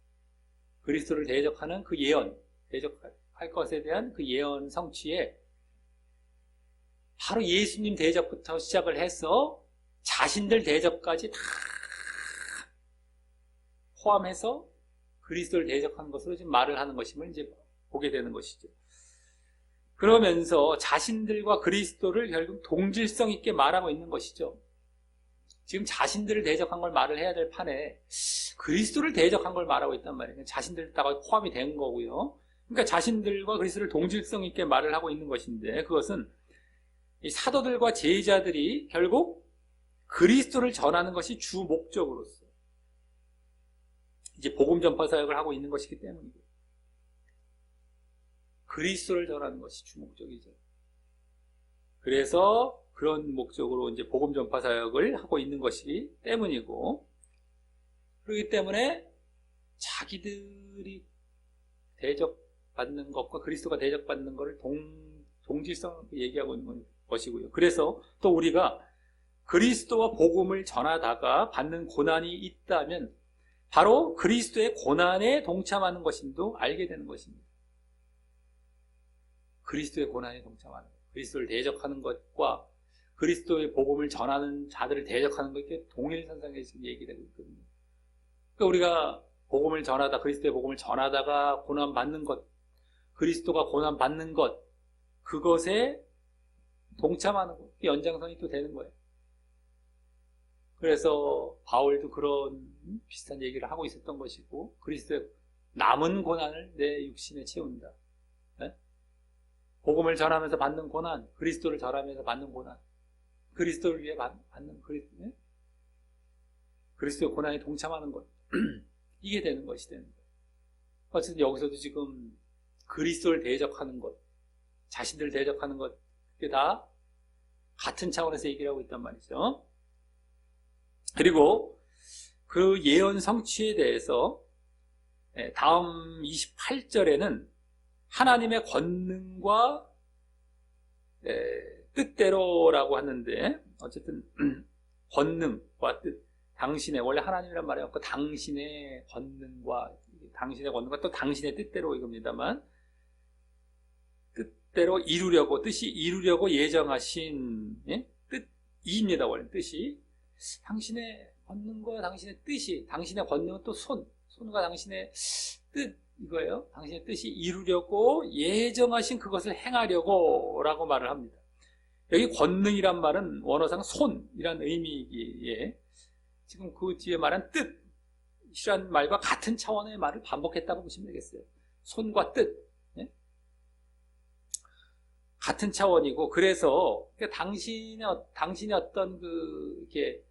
그리스도를 대적하는 그 예언, 대적할 것에 대한 그 예언 성취에 바로 예수님 대적부터 시작을 해서 자신들 대적까지 다 포함해서 그리스도를 대적하는 것으로 지금 말을 하는 것임을 이제 보게 되는 것이죠. 그러면서 자신들과 그리스도를 결국 동질성 있게 말하고 있는 것이죠. 지금 자신들을 대적한 걸 말을 해야 될 판에 그리스도를 대적한 걸 말하고 있단 말이에요. 자신들다가 포함이 된 거고요. 그러니까 자신들과 그리스도를 동질성 있게 말을 하고 있는 것인데, 그것은 이 사도들과 제자들이 결국 그리스도를 전하는 것이 주 목적으로서 이제 복음 전파 사역을 하고 있는 것이기 때문이고요. 그리스도를 전하는 것이 주 목적이죠. 그래서 그런 목적으로 이제 복음 전파 사역을 하고 있는 것이기 때문이고, 그렇기 때문에 자기들이 대적받는 것과 그리스도가 대적받는 것을 동질성 얘기하고 있는 것이고요. 그래서 또 우리가 그리스도와 복음을 전하다가 받는 고난이 있다면 바로 그리스도의 고난에 동참하는 것임도 알게 되는 것입니다. 그리스도의 고난에 동참하는 것, 그리스도를 대적하는 것과 그리스도의 복음을 전하는 자들을 대적하는 것, 이게 동일선상에 지금 얘기되고 있거든요. 그러니까 우리가 복음을 전하다, 그리스도의 복음을 전하다가 고난받는 것, 그리스도가 고난받는 것, 그것에 동참하는 것, 연장선이 또 되는 거예요. 그래서 바울도 그런 비슷한 얘기를 하고 있었던 것이고, 그리스도의 남은 고난을 내 육신에 채운다. 네? 복음을 전하면서 받는 고난, 그리스도를 전하면서 받는 고난, 그리스도를 위해 받는 그리스도의 고난에 동참하는 것, 이게 되는 것이 되는 거예요. 어쨌든 여기서도 지금 그리스도를 대적하는 것, 자신들을 대적하는 것, 그게 다 같은 차원에서 얘기를 하고 있단 말이죠. 그리고 그 예언 성취에 대해서 다음 28절에는 하나님의 권능과 뜻대로라고 하는데, 어쨌든 권능과 뜻, 당신의, 원래 하나님이란 말이 없고 당신의 권능과 또 당신의 뜻대로 이겁니다만, 뜻대로 이루려고, 뜻이 이루려고 예정하신 뜻이입니다. 원래 뜻이 당신의 권능과 당신의 뜻이, 당신의 권능은 또 손과 당신의 뜻, 이거예요. 당신의 뜻이 이루려고 예정하신 그것을 행하려고 라고 말을 합니다. 여기 권능이란 말은 원어상 손이란 의미이기에 지금 그 뒤에 말한 뜻이란 말과 같은 차원의 말을 반복했다고 보시면 되겠어요. 손과 뜻, 같은 차원이고, 그래서 당신이 어떤 이렇게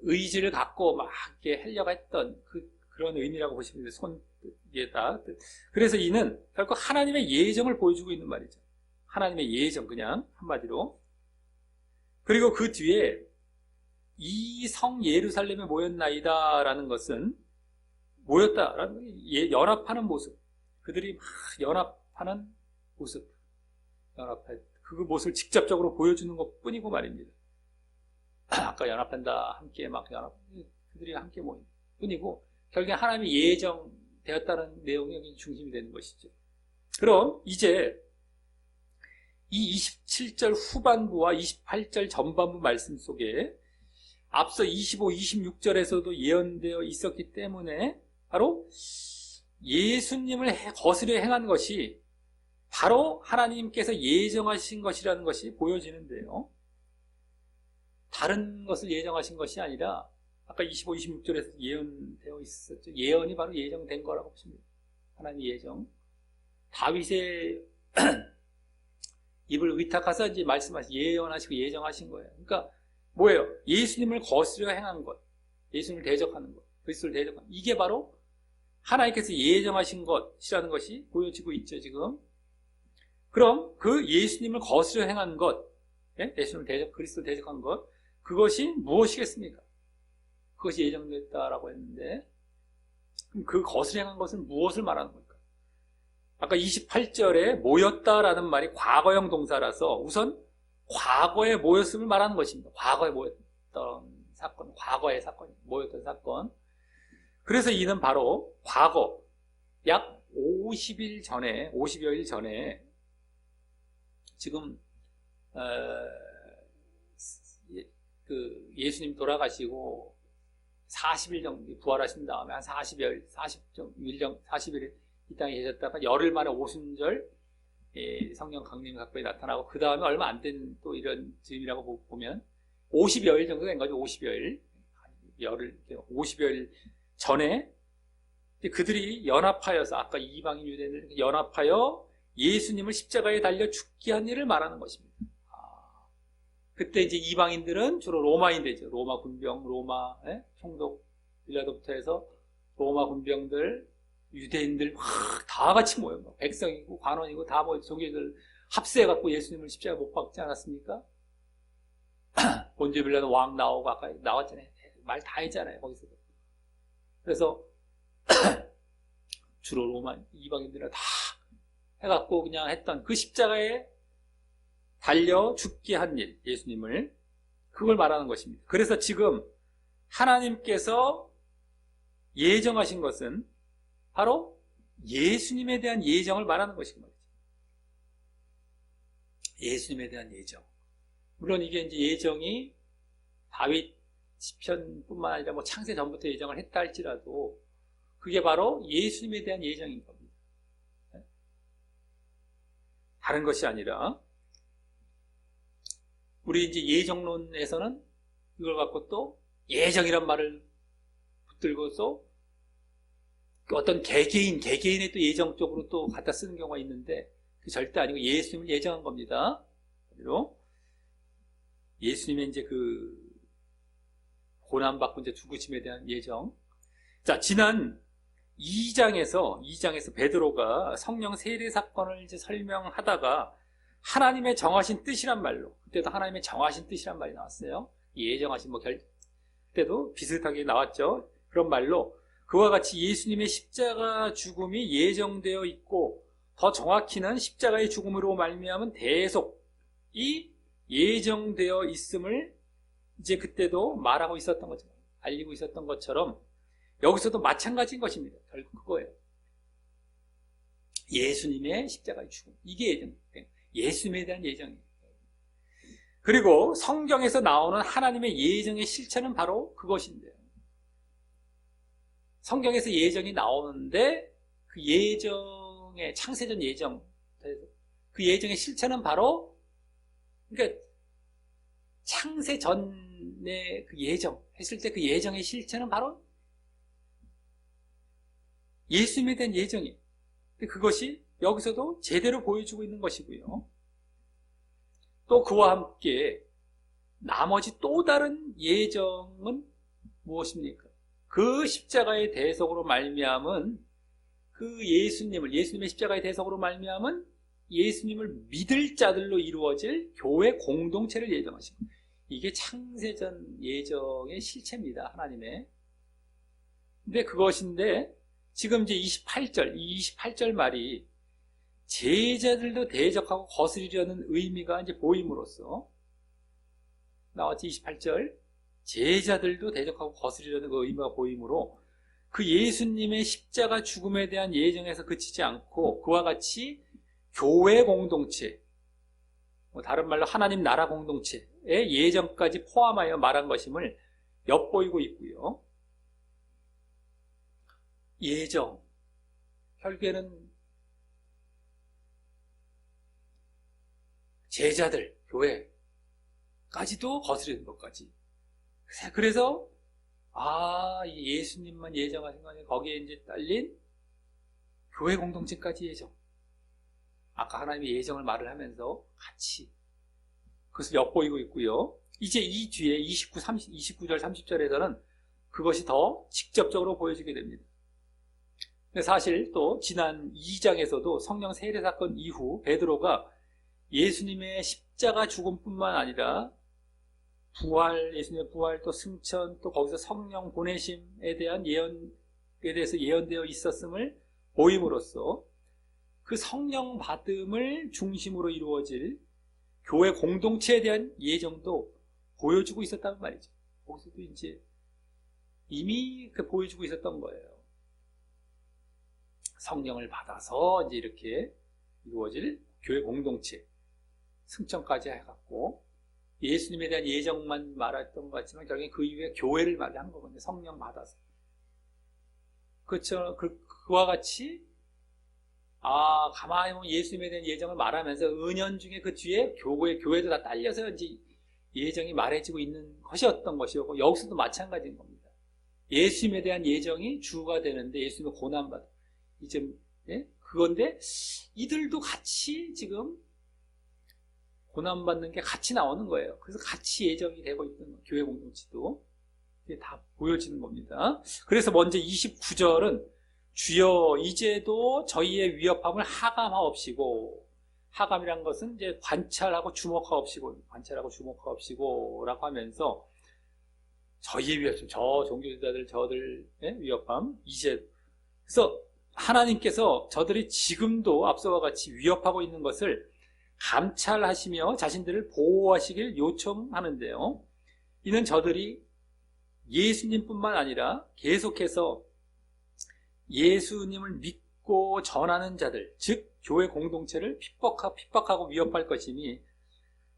의지를 갖고 막 이렇게 하려고 했던 그런 의미라고 보시면 돼요. 손이다. 그래서 이는 결국 하나님의 예정을 보여주고 있는 말이죠. 하나님의 예정, 그냥 한마디로. 그리고 그 뒤에 이 성 예루살렘에 모였나이다 라는 것은, 모였다라는 연합하는 모습, 그들이 막 연합하는 모습, 그 모습을 직접적으로 보여주는 것 뿐이고 말입니다. 아까 연합한다, 함께 막 그들이 함께 모인 뿐이고, 결국에 하나님이 예정되었다는 내용이 여기 중심이 되는 것이죠. 그럼 이제 이 27절 후반부와 28절 전반부 말씀 속에 앞서 25, 26절에서도 예언되어 있었기 때문에 바로 예수님을 거스려 행한 것이 바로 하나님께서 예정하신 것이라는 것이 보여지는데요. 다른 것을 예정하신 것이 아니라 아까 25, 26절에서 예언되어 있었죠. 예언이 바로 예정된 거라고 보십니다. 하나님 예정. 다윗의 입을 의탁하사 이제 말씀하신, 예언하시고 예정하신 거예요. 그러니까 뭐예요? 예수님을 거스려 행한 것, 예수님을 대적하는 것, 그리스도를 대적하는 것, 이게 바로 하나님께서 예정하신 것이라는 것이 보여지고 있죠, 지금. 그럼 그 예수님을 거스려 행한 것, 예수님을 그리스도를 대적한 것, 그것이 무엇이겠습니까? 그것이 예정됐다라고 했는데, 그럼 그 거스려 행한 것은 무엇을 말하는 걸까? 아까 28절에 모였다라는 말이 과거형 동사라서 우선 과거에 모였음을 말하는 것입니다. 과거에 모였던 사건, 과거의 사건, 모였던 사건. 그래서 이는 바로 과거, 약 50일 전에, 50여일 전에 지금 예수님 돌아가시고 40일 정도 부활하신 다음에 한 40일, 40일 이 땅에 계셨다가 열흘 만에 오순절 성령 강림 사건이 나타나고 그 다음에 얼마 안 된 또 이런 즈음이라고 보면 50여일 정도 된 거죠. 50여일. 열흘, 50여일 전에 그들이 연합하여서 아까 이방인 유대인들 연합하여 예수님을 십자가에 달려 죽게 한 일을 말하는 것입니다. 그때 이제 이방인들은 주로 로마인들이죠. 로마 군병, 로마 총독 빌라도부터 해서 로마 군병들, 유대인들 다 같이 모여. 백성이고 관원이고 다 모여 종교들 합세해갖고 예수님을 십자가에 못 박지 않았습니까? 본디오 빌라도 왕 나오고 아까 나왔잖아요. 말 다 했잖아요. 거기서도. 그래서 주로 로마 이방인들은 다 해갖고 그냥 했던 그 십자가에 달려 죽게 한 일, 예수님을 그걸 말하는 것입니다. 그래서 지금 하나님께서 예정하신 것은 바로 예수님에 대한 예정을 말하는 것이고 말이죠. 예수님에 대한 예정. 물론 이게 이제 예정이 다윗 시편뿐만 아니라 뭐 창세 전부터 예정을 했다 할지라도 그게 바로 예수님에 대한 예정인 겁니다. 다른 것이 아니라 우리 이제 예정론에서는 이걸 갖고 또 예정이란 말을 붙들고서 어떤 개개인의 또 예정 쪽으로 또 갖다 쓰는 경우가 있는데 그게 절대 아니고 예수님을 예정한 겁니다. 그리고 예수님의 이제 그 고난받고 이제 죽으심에 대한 예정. 자, 지난 2장에서 베드로가 성령 세례 사건을 이제 설명하다가 하나님의 정하신 뜻이란 말로, 그때도 하나님의 정하신 뜻이란 말이 나왔어요. 예정하신 그때도 비슷하게 나왔죠. 그런 말로 그와 같이 예수님의 십자가 죽음이 예정되어 있고 더 정확히는 십자가의 죽음으로 말미암은 대속이 예정되어 있음을 이제 그때도 말하고 있었던 것처럼 알리고 있었던 것처럼 여기서도 마찬가지인 것입니다. 결국 그거예요. 예수님의 십자가의 죽음. 이게 예정. 예수님에 대한 예정이에요. 그리고 성경에서 나오는 하나님의 예정의 실체는 바로 그것인데요. 성경에서 예정이 나오는데 그 예정의 창세전 예정, 그 예정의 실체는 바로 그러니까 창세 전에 그 예정 했을 때 그 예정의 실체는 바로 예수님에 대한 예정이에요. 그것이 여기서도 제대로 보여주고 있는 것이고요. 또 그와 함께 나머지 또 다른 예정은 무엇입니까? 그 십자가의 대속으로 말미암은 그 예수님의 십자가의 대속으로 말미암은 예수님을 믿을 자들로 이루어질 교회 공동체를 예정하시고 이게 창세전 예정의 실체입니다. 하나님의. 근데 그것인데 지금 이제 28절 말이 제자들도 대적하고 거스리려는 의미가 이제 보임으로써 나왔지. 28절 제자들도 대적하고 거스리려는 그 의미가 보이므로 그 예수님의 십자가 죽음에 대한 예정에서 그치지 않고 그와 같이 교회 공동체, 다른 말로 하나님 나라 공동체의 예정까지 포함하여 말한 것임을 엿보이고 있고요. 예정, 결국에는 제자들, 교회까지도 거스르는 것까지. 그래서 예수님만 예정하신 거 아니에요. 거기에 이제 딸린 교회 공동체까지 예정. 아까 하나님의 예정을 말을 하면서 같이 그것을 엿보이고 있고요. 이제 이 뒤에 29절 30절에서는 그것이 더 직접적으로 보여지게 됩니다. 근데 사실 또 지난 2장에서도 성령 세례 사건 이후 베드로가 예수님의 십자가 죽음뿐만 아니라 예수님의 부활, 또 승천, 또 거기서 성령 보내심에 대한 예언에 대해서 예언되어 있었음을 보임으로써 그 성령 받음을 중심으로 이루어질 교회 공동체에 대한 예정도 보여주고 있었단 말이죠. 거기서도 이제 이미 보여주고 있었던 거예요. 성령을 받아서 이제 이렇게 이루어질 교회 공동체 승천까지 해갖고 예수님에 대한 예정만 말했던 것 같지만 결국에 그 이후에 교회를 말한 거거든요. 성령 받아서. 그렇죠. 그와 같이 가만히 보면 예수님에 대한 예정을 말하면서 은연중에 그 뒤에 교회도 다 딸려서 이제 예정이 말해지고 있는 것이었던 것이었고 여기서도 마찬가지인 겁니다. 예수님에 대한 예정이 주가 되는데 예수님의 고난받아. 이제 그건데 이들도 같이 지금 고난받는 게 같이 나오는 거예요. 그래서 같이 예정이 되고 있는 거예요. 교회 공동체도. 이게 다 보여지는 겁니다. 그래서 먼저 29절은 주여 이제도 저희의 위협함을 하감하옵시고, 하감이란 것은 이제 관찰하고 주목하옵시고 라고 하면서 저희의 위협함, 저 종교지자들 저들 위협함 이제 그래서 하나님께서 저들이 지금도 앞서와 같이 위협하고 있는 것을 감찰하시며 자신들을 보호하시길 요청하는데요. 이는 저들이 예수님뿐만 아니라 계속해서 예수님을 믿고 전하는 자들, 즉 교회 공동체를 핍박하고 위협할 것이니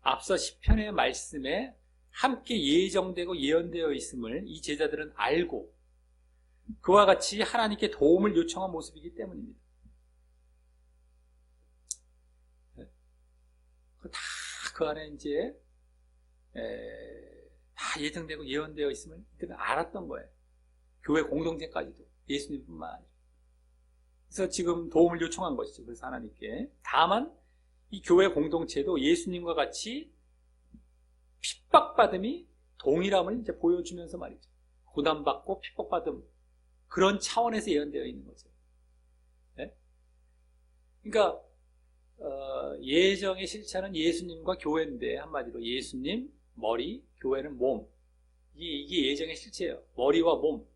앞서 시편의 말씀에 함께 예정되고 예언되어 있음을 이 제자들은 알고 그와 같이 하나님께 도움을 요청한 모습이기 때문입니다. 다 그 안에 이제 다 예정되고 예언되어 있음을 그들은 알았던 거예요. 교회 공동체까지도 예수님뿐만 아니라. 그래서 지금 도움을 요청한 것이죠. 그래서 하나님께. 다만 이 교회 공동체도 예수님과 같이 핍박받음이 동일함을 이제 보여주면서 말이죠. 고난받고 핍박받음 그런 차원에서 예언되어 있는 거죠. 네? 그러니까 예정의 실체는 예수님과 교회인데 한마디로 예수님, 머리, 교회는 몸. 이게 예정의 실체예요. 머리와 몸.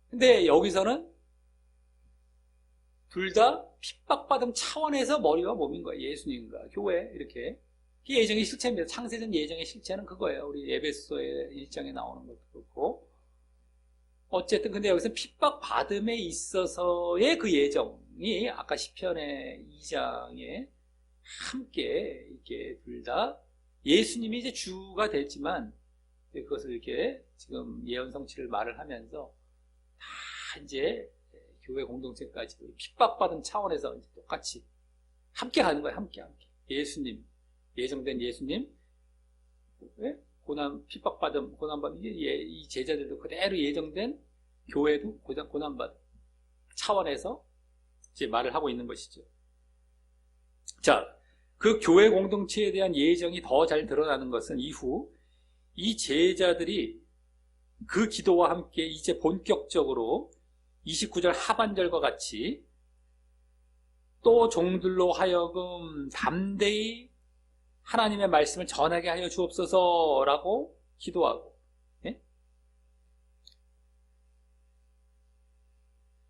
근데 여기서는 둘 다 핍박받음 차원에서 머리와 몸인 거예요. 예수님과 교회 이렇게. 이게 예정의 실체입니다. 창세전 예정의 실체는 그거예요. 우리 에베소의 1장에 나오는 것도 그렇고. 어쨌든 근데 여기서 핍박받음에 있어서의 그 예정이 아까 시편의 2장에 함께 이렇게 둘 다 예수님이 이제 주가 됐지만 그것을 이렇게 지금 예언 성취를 말을 하면서 다 이제 교회 공동체까지도 핍박받은 차원에서 이제 똑같이 함께 가는 거예요. 함께. 예수님, 예정된 예수님, 핍박받음, 고난받음, 이 제자들도 그대로 예정된 교회도 고난받음 차원에서 이제 말을 하고 있는 것이죠. 자, 그 교회 공동체에 대한 예정이 더 잘 드러나는 것은 이후 이 제자들이 그 기도와 함께 이제 본격적으로 29절 하반절과 같이 또 종들로 하여금 담대히 하나님의 말씀을 전하게 하여 주옵소서라고 기도하고, 예?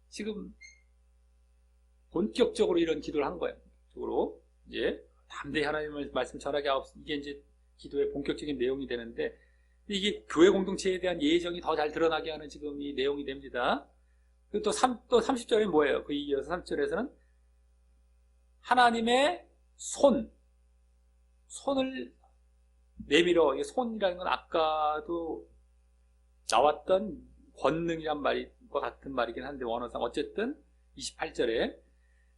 지금 본격적으로 이런 기도를 한 거예요. 적으로 이제 담대히 하나님의 말씀 전하게 하옵소서. 이게 이제 기도의 본격적인 내용이 되는데 이게 교회 공동체에 대한 예정이 더 잘 드러나게 하는 지금 이 내용이 됩니다. 그리고 또 30절에 뭐예요? 그 이어서 30절에서는 하나님의 손을 내밀어. 이 손이라는 건 아까도 나왔던 권능이란 말과 같은 말이긴 한데 원어상 어쨌든 28절에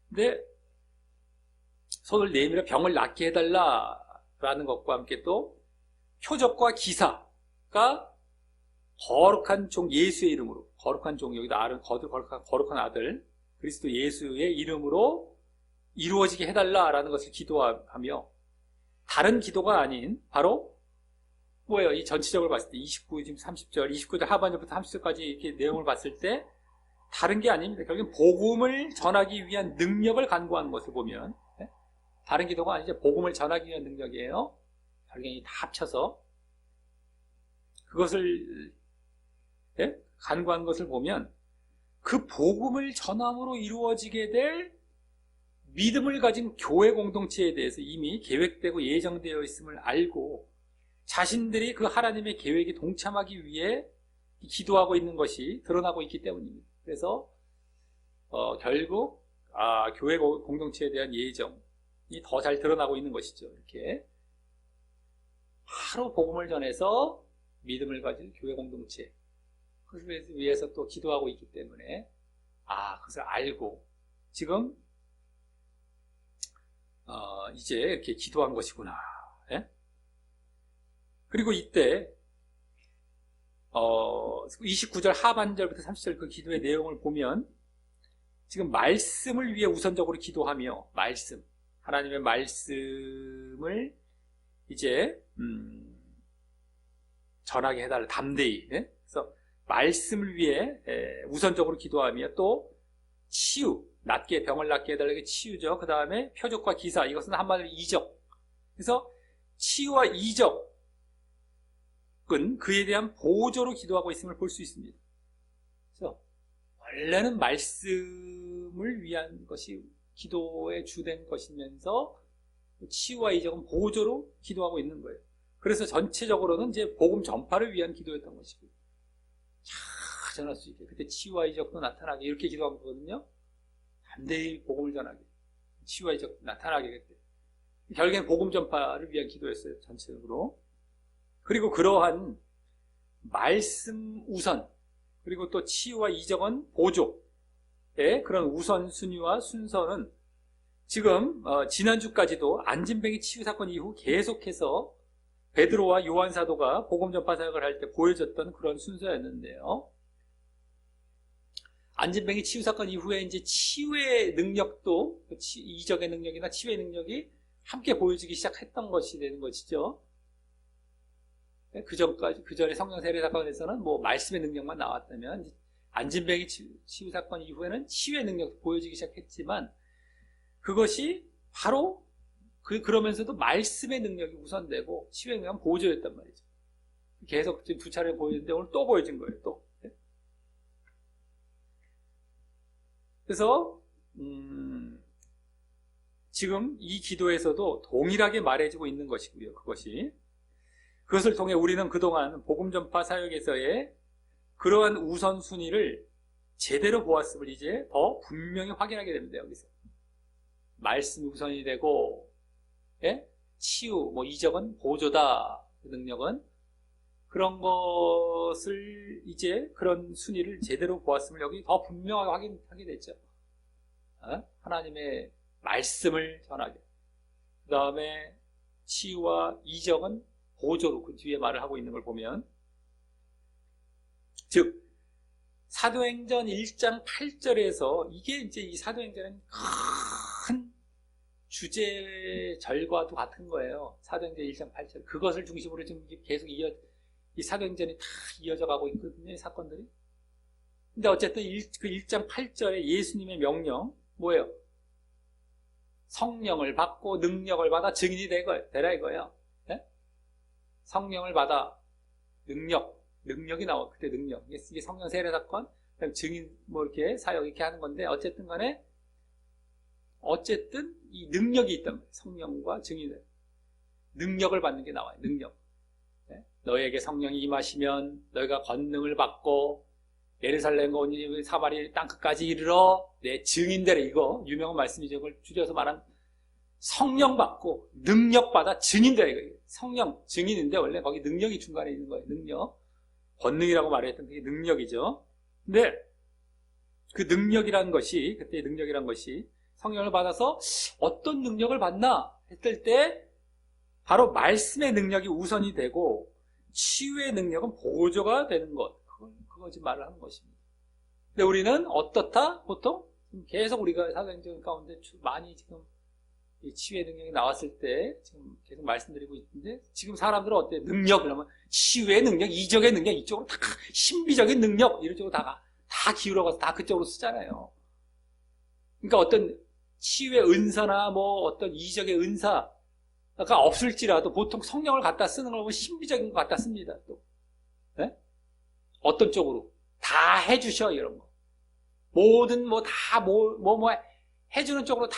근데 손을 내밀어 병을 낫게 해달라라는 것과 함께 또 표적과 기사가 거룩한 종 예수의 이름으로 거룩한 종 여기다 거룩한 아들 그리스도 예수의 이름으로 이루어지게 해달라라는 것을 기도하며 다른 기도가 아닌 바로 뭐예요? 이 전체적으로 봤을 때 29절 하반절부터 30절까지 이렇게 내용을 봤을 때 다른 게 아닙니다. 결국엔 복음을 전하기 위한 능력을 간구하는 것을 보면 다른 기도가 아니죠. 복음을 전하기 위한 능력이에요. 결국엔 다 합쳐서 그것을 간구한 것을 보면 그 복음을 전함으로 이루어지게 될 믿음을 가진 교회 공동체에 대해서 이미 계획되고 예정되어 있음을 알고 자신들이 그 하나님의 계획에 동참하기 위해 기도하고 있는 것이 드러나고 있기 때문입니다. 그래서 결국 교회 공동체에 대한 예정이 더 잘 드러나고 있는 것이죠. 이렇게 바로 복음을 전해서 믿음을 가진 교회 공동체, 그것을 위해서 또 기도하고 있기 때문에 그것을 알고 지금 이제 이렇게 기도한 것이구나. 예? 그리고 이때 29절 하반절부터 30절 그 기도의 내용을 보면 지금 말씀을 위해 우선적으로 기도하며 하나님의 말씀을 이제 전하게 해달라, 담대히. 예? 그래서 말씀을 위해 우선적으로 기도하며 또 치유, 병을 낫게 해달라는 게 치유죠. 그 다음에 표적과 기사, 이것은 한마디로 이적. 그래서 치유와 이적은 그에 대한 보조로 기도하고 있음을 볼 수 있습니다. 그래서 원래는 말씀을 위한 것이 기도의 주된 것이면서 치유와 이적은 보조로 기도하고 있는 거예요. 그래서 전체적으로는 이제 복음 전파를 위한 기도였던 것이고요. 잘 전할 수 있게, 그때 치유와 이적도 나타나게 이렇게 기도한 거거든요. 담대히 복음을 전하게, 치유와 이적 나타나게. 그때 결국엔 복음 전파를 위한 기도였어요, 전체적으로. 그리고 그러한 말씀 우선, 그리고 또 치유와 이적은 보조의 그런 우선순위와 순서는 지금 지난주까지도 안진뱅이 치유 사건 이후 계속해서 베드로와 요한 사도가 복음 전파 사역을 할 때 보여줬던 그런 순서였는데요. 안진뱅이 치유 사건 이후에 이제 치유의 능력도, 이적의 능력이나 치유의 능력이 함께 보여지기 시작했던 것이 되는 것이죠. 그 전에 성령 세례 사건에서는 뭐 말씀의 능력만 나왔다면, 안진뱅이 치유 사건 이후에는 치유의 능력도 보여지기 시작했지만, 그것이 바로 그러면서도 말씀의 능력이 우선되고 치유의 능력은 보조였단 말이죠. 계속 지금 두 차례 보여줬는데 오늘 또 보여진 거예요, 또. 그래서 지금 이 기도에서도 동일하게 말해주고 있는 것이고요. 그것을 통해 우리는 그동안 복음 전파 사역에서의 그러한 우선순위를 제대로 보았음을 이제 더 분명히 확인하게 됩니다. 여기서 말씀이 우선이 되고, 예? 치유, 이적은 보조다. 그 능력은 그런 것을 이제 그런 순위를 제대로 보았음을 여기 더 분명하게 확인하게 됐죠. 하나님의 말씀을 전하게. 그 다음에 치유와 이적은 보조로 그 뒤에 말을 하고 있는 걸 보면, 즉 사도행전 1장 8절에서 이게 이제 이 사도행전은 큰 주제절과도 같은 거예요. 사도행전 1장 8절. 그것을 중심으로 지금 계속 이 사도행전이 다 이어져 가고 있거든요, 이 사건들이. 근데 어쨌든 그 1장 8절에 예수님의 명령, 뭐예요? 성령을 받고 능력을 받아 증인이 되라 이거예요. 네? 성령을 받아 능력이 나와. 그때 능력. 이게 성령 세례 사건, 그다음 증인 이렇게 사역 이렇게 하는 건데, 어쨌든 간에 이 능력이 있단 말이에요. 성령과 증인을. 능력을 받는 게 나와요. 능력. 네? 너에게 성령이 임하시면 너희가 권능을 받고 예루살렘과 온 사마리 땅끝까지 이르러 내 증인되라. 이거 유명한 말씀이죠. 이걸 줄여서 말한 성령 받고 능력 받아 증인되라. 이거 성령 증인인데 원래 거기 능력이 중간에 있는 거예요. 능력. 권능이라고 말했던 그게 능력이죠. 근데 그 능력이란 것이, 그때 능력이란 것이 성령을 받아서 어떤 능력을 받나 했을 때 바로 말씀의 능력이 우선이 되고 치유의 능력은 보조가 되는 것. 그거 지금 말을 하는 것입니다. 근데 우리는 어떻다? 보통 계속 우리가 사도행전 가운데 많이 지금 치유의 능력이 나왔을 때 지금 계속 말씀드리고 있는데, 지금 사람들은 어때요? 능력 그러면 치유의 능력, 이적의 능력, 이쪽으로 다 신비적인 능력 이런 쪽으로 다 기울어가서 다 그쪽으로 쓰잖아요. 그러니까 어떤 치유의 은사나 어떤 이적의 은사가 없을지라도 보통 성령을 갖다 쓰는 걸 보면 신비적인 거 갖다 씁니다. 또 네? 어떤 쪽으로 다 해주셔 이런 거, 모든 다 해주는 쪽으로 다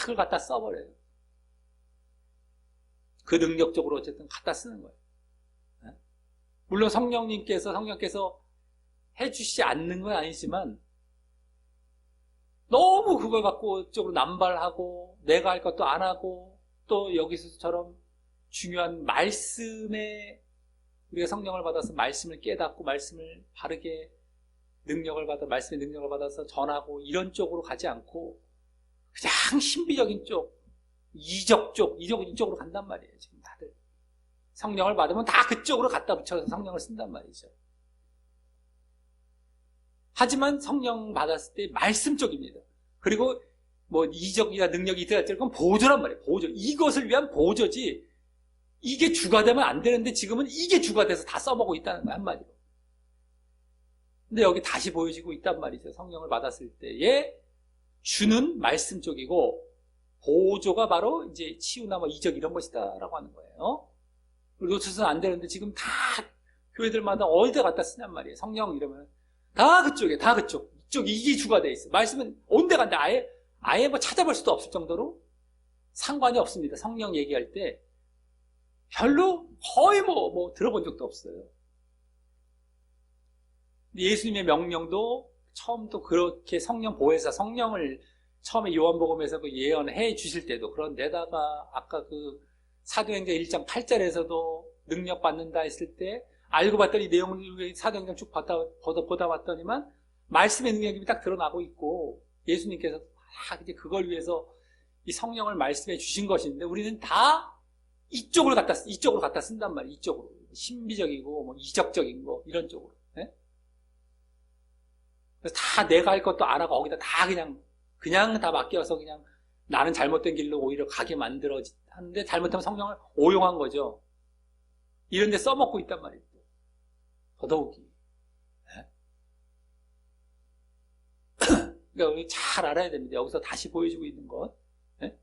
그걸 갖다 써버려요. 그 능력적으로 어쨌든 갖다 쓰는 거예요. 물론 성령께서 해주시지 않는 건 아니지만 너무 그걸 갖고 쪽으로 남발하고 내가 할 것도 안 하고 또 여기서처럼 중요한 말씀에 우리가 성령을 받아서 말씀을 깨닫고 말씀을 바르게 말씀의 능력을 받아서 전하고 이런 쪽으로 가지 않고 그냥 신비적인 쪽, 이쪽으로 간단 말이에요. 지금 다들 성령을 받으면 다 그쪽으로 갖다 붙여서 성령을 쓴단 말이죠. 하지만 성령 받았을 때 말씀 쪽입니다. 그리고 뭐 이적이나 능력이 있더라 그건 보조란 말이에요. 보조. 이것을 위한 보조지 이게 주가 되면 안 되는데 지금은 이게 주가 돼서 다 써먹고 있다는 거야, 한마디로. 근데 여기 다시 보여지고 있단 말이죠. 성령을 받았을 때에 주는 말씀 쪽이고 보조가 바로 이제 치유나 뭐 이적 이런 것이다라고 하는 거예요. 놓쳐서는 안 되는데 지금 다 교회들마다 어디다 갖다 쓰냔 말이에요. 성령 이러면 다 그쪽에 다 그쪽 이쪽 이게 주가 돼 있어. 말씀은 온데 간데 아예 뭐 찾아볼 수도 없을 정도로 상관이 없습니다. 성령 얘기할 때 별로 거의 뭐 들어본 적도 없어요. 예수님의 명령도 처음부터 그렇게 성령 보혜사 성령을 처음에 요한복음에서 그 예언해 주실 때도 그런데다가 아까 그 사도행전 1장 8절에서도 능력 받는다 했을 때 알고 봤더니 내용을 사도행전 쭉 보다 봤더니만 말씀의 능력이 딱 드러나고 있고 예수님께서 다 이제 그걸 위해서 이 성령을 말씀해 주신 것인데 우리는 다 이쪽으로 갖다 쓴단 말이에요. 이쪽으로 신비적이고 뭐 이적적인 거 이런 쪽으로. 네? 그래서 다 내가 할 것도 안 하고 거기다 다 그냥 다 맡겨서 그냥 나는 잘못된 길로 오히려 가게 만들어 하는데 잘못하면 성령을 오용한 거죠. 이런 데 써먹고 있단 말이에요. 더더욱이. 네? 그러니까 우리 잘 알아야 됩니다. 여기서 다시 보여주고 있는 것. 네?